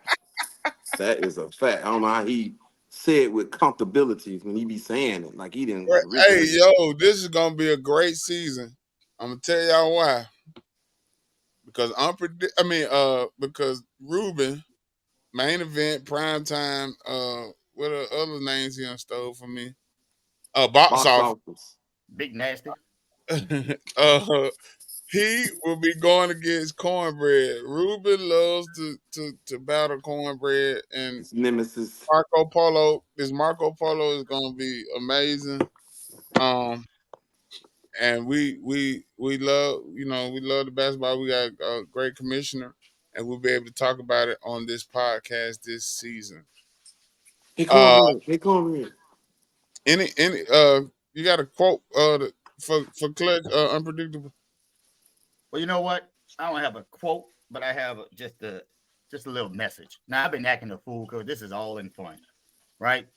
That is a fact. I don't know how he said with comfortability when he be saying it. Like he didn't Hey, originally. yo, this is gonna be a great season. I'm gonna tell y'all why. Because because Ruben main event, prime time. What are other names he done stole from me? Box Box office. office. Big nasty. He will be going against Cornbread. Ruben loves to battle Cornbread, and His nemesis. Marco Polo. This Marco Polo is going to be amazing. And we love we love the basketball. We got a great commissioner, and we'll be able to talk about it on this podcast this season. Hey, Uh, Cornbread. Hey, Cornbread. any you got a quote for Clutch Unpredictable? Well, you know what? I don't have a quote, but I have just a little message. Now I've been acting a fool because this is all in fun, right?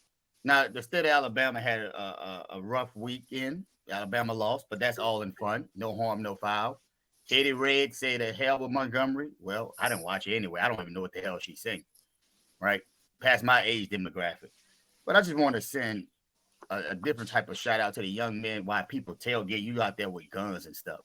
Now the state of Alabama had a rough weekend. Alabama lost, but that's all in fun. No harm, no foul. Katie Red said the hell with Montgomery. Well, I didn't watch it anyway. I don't even know what the hell she's saying, right? Past my age demographic. But I just want to send a different type of shout out to the young men. Why people tailgate you out there with guns and stuff.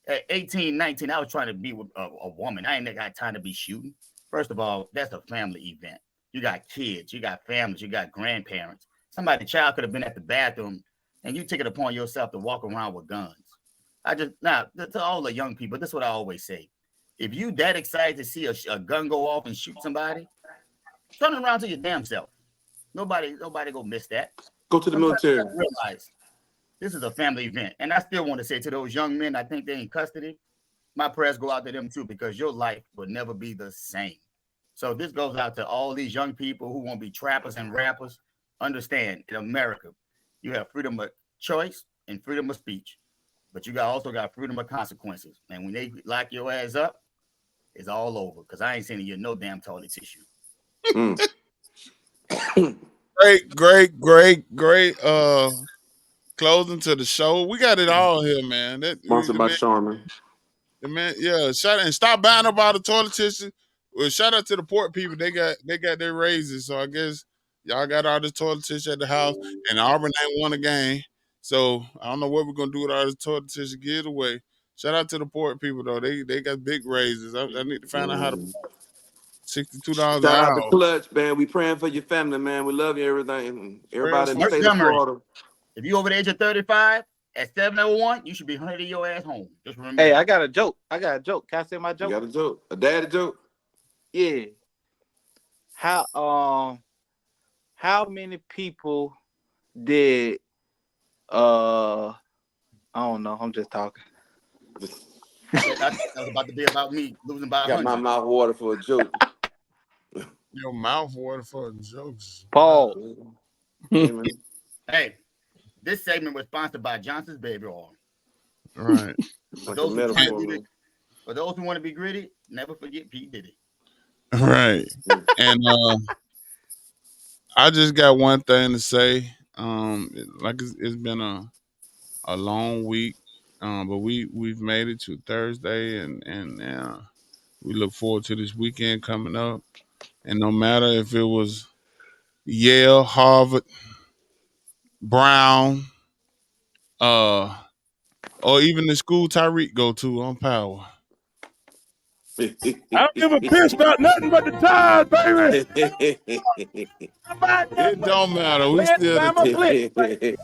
At 18, 19, I was trying to be with a woman. I ain't got time to be shooting. First of all, that's a family event. You got kids, you got families, you got grandparents. Somebody's child could have been at the bathroom, and you take it upon yourself to walk around with guns. Now to all the young people, this is what I always say. If you that excited to see a gun go off and shoot somebody, turn around to your damn self. Nobody gonna miss that. Go to the military. Realize this is a family event. And I still want to say to those young men, I think they're in custody, my prayers go out to them too, because your life will never be the same. So this goes out to all these young people who want to be trappers and rappers. Understand, in America, you have freedom of choice and freedom of speech, but you also got freedom of consequences. And when they lock your ass up, it's all over, because I ain't sending you no damn toilet tissue. Great. Closing to the show. We got it all here, man. Sponsored by Charmin. The man, yeah. Shout out and stop buying up all the toilet tissue. Well, shout out to the port people. They got their raises. So I guess y'all got all this toilet tissue at the house, and Auburn ain't won a game. So I don't know what we're gonna do with all this toilet tissue. Give it away. Shout out to the port people though. They got big raises. I need to find out how to $62 Shout an out hour. to Clutch, man. We praying for your family, man. We love you, everything. Everybody in the First state of summary. Florida. If you over the age of 35 at 701, you should be hunting your ass home. Just remember. Hey, I got a joke. Can I say my You joke? got a joke? A daddy joke? Yeah. How many people did I don't know. I'm just talking. That was about to be about me losing by Got 100. my mouth water for a joke. Your mouth water for jokes. Paul. Hey, this segment was sponsored by Johnson's Baby Oil. Right. Like a metaphor, man. For those who want to be gritty, never forget P. Diddy. Right. And I just got one thing to say. It's been a long week, but we've made it to Thursday, and we look forward to this weekend coming up. And no matter if it was Yale, Harvard, Brown, or even the school Tyreek go to on Power. I don't give a piss about nothing but the Tide, baby. It don't matter. We still the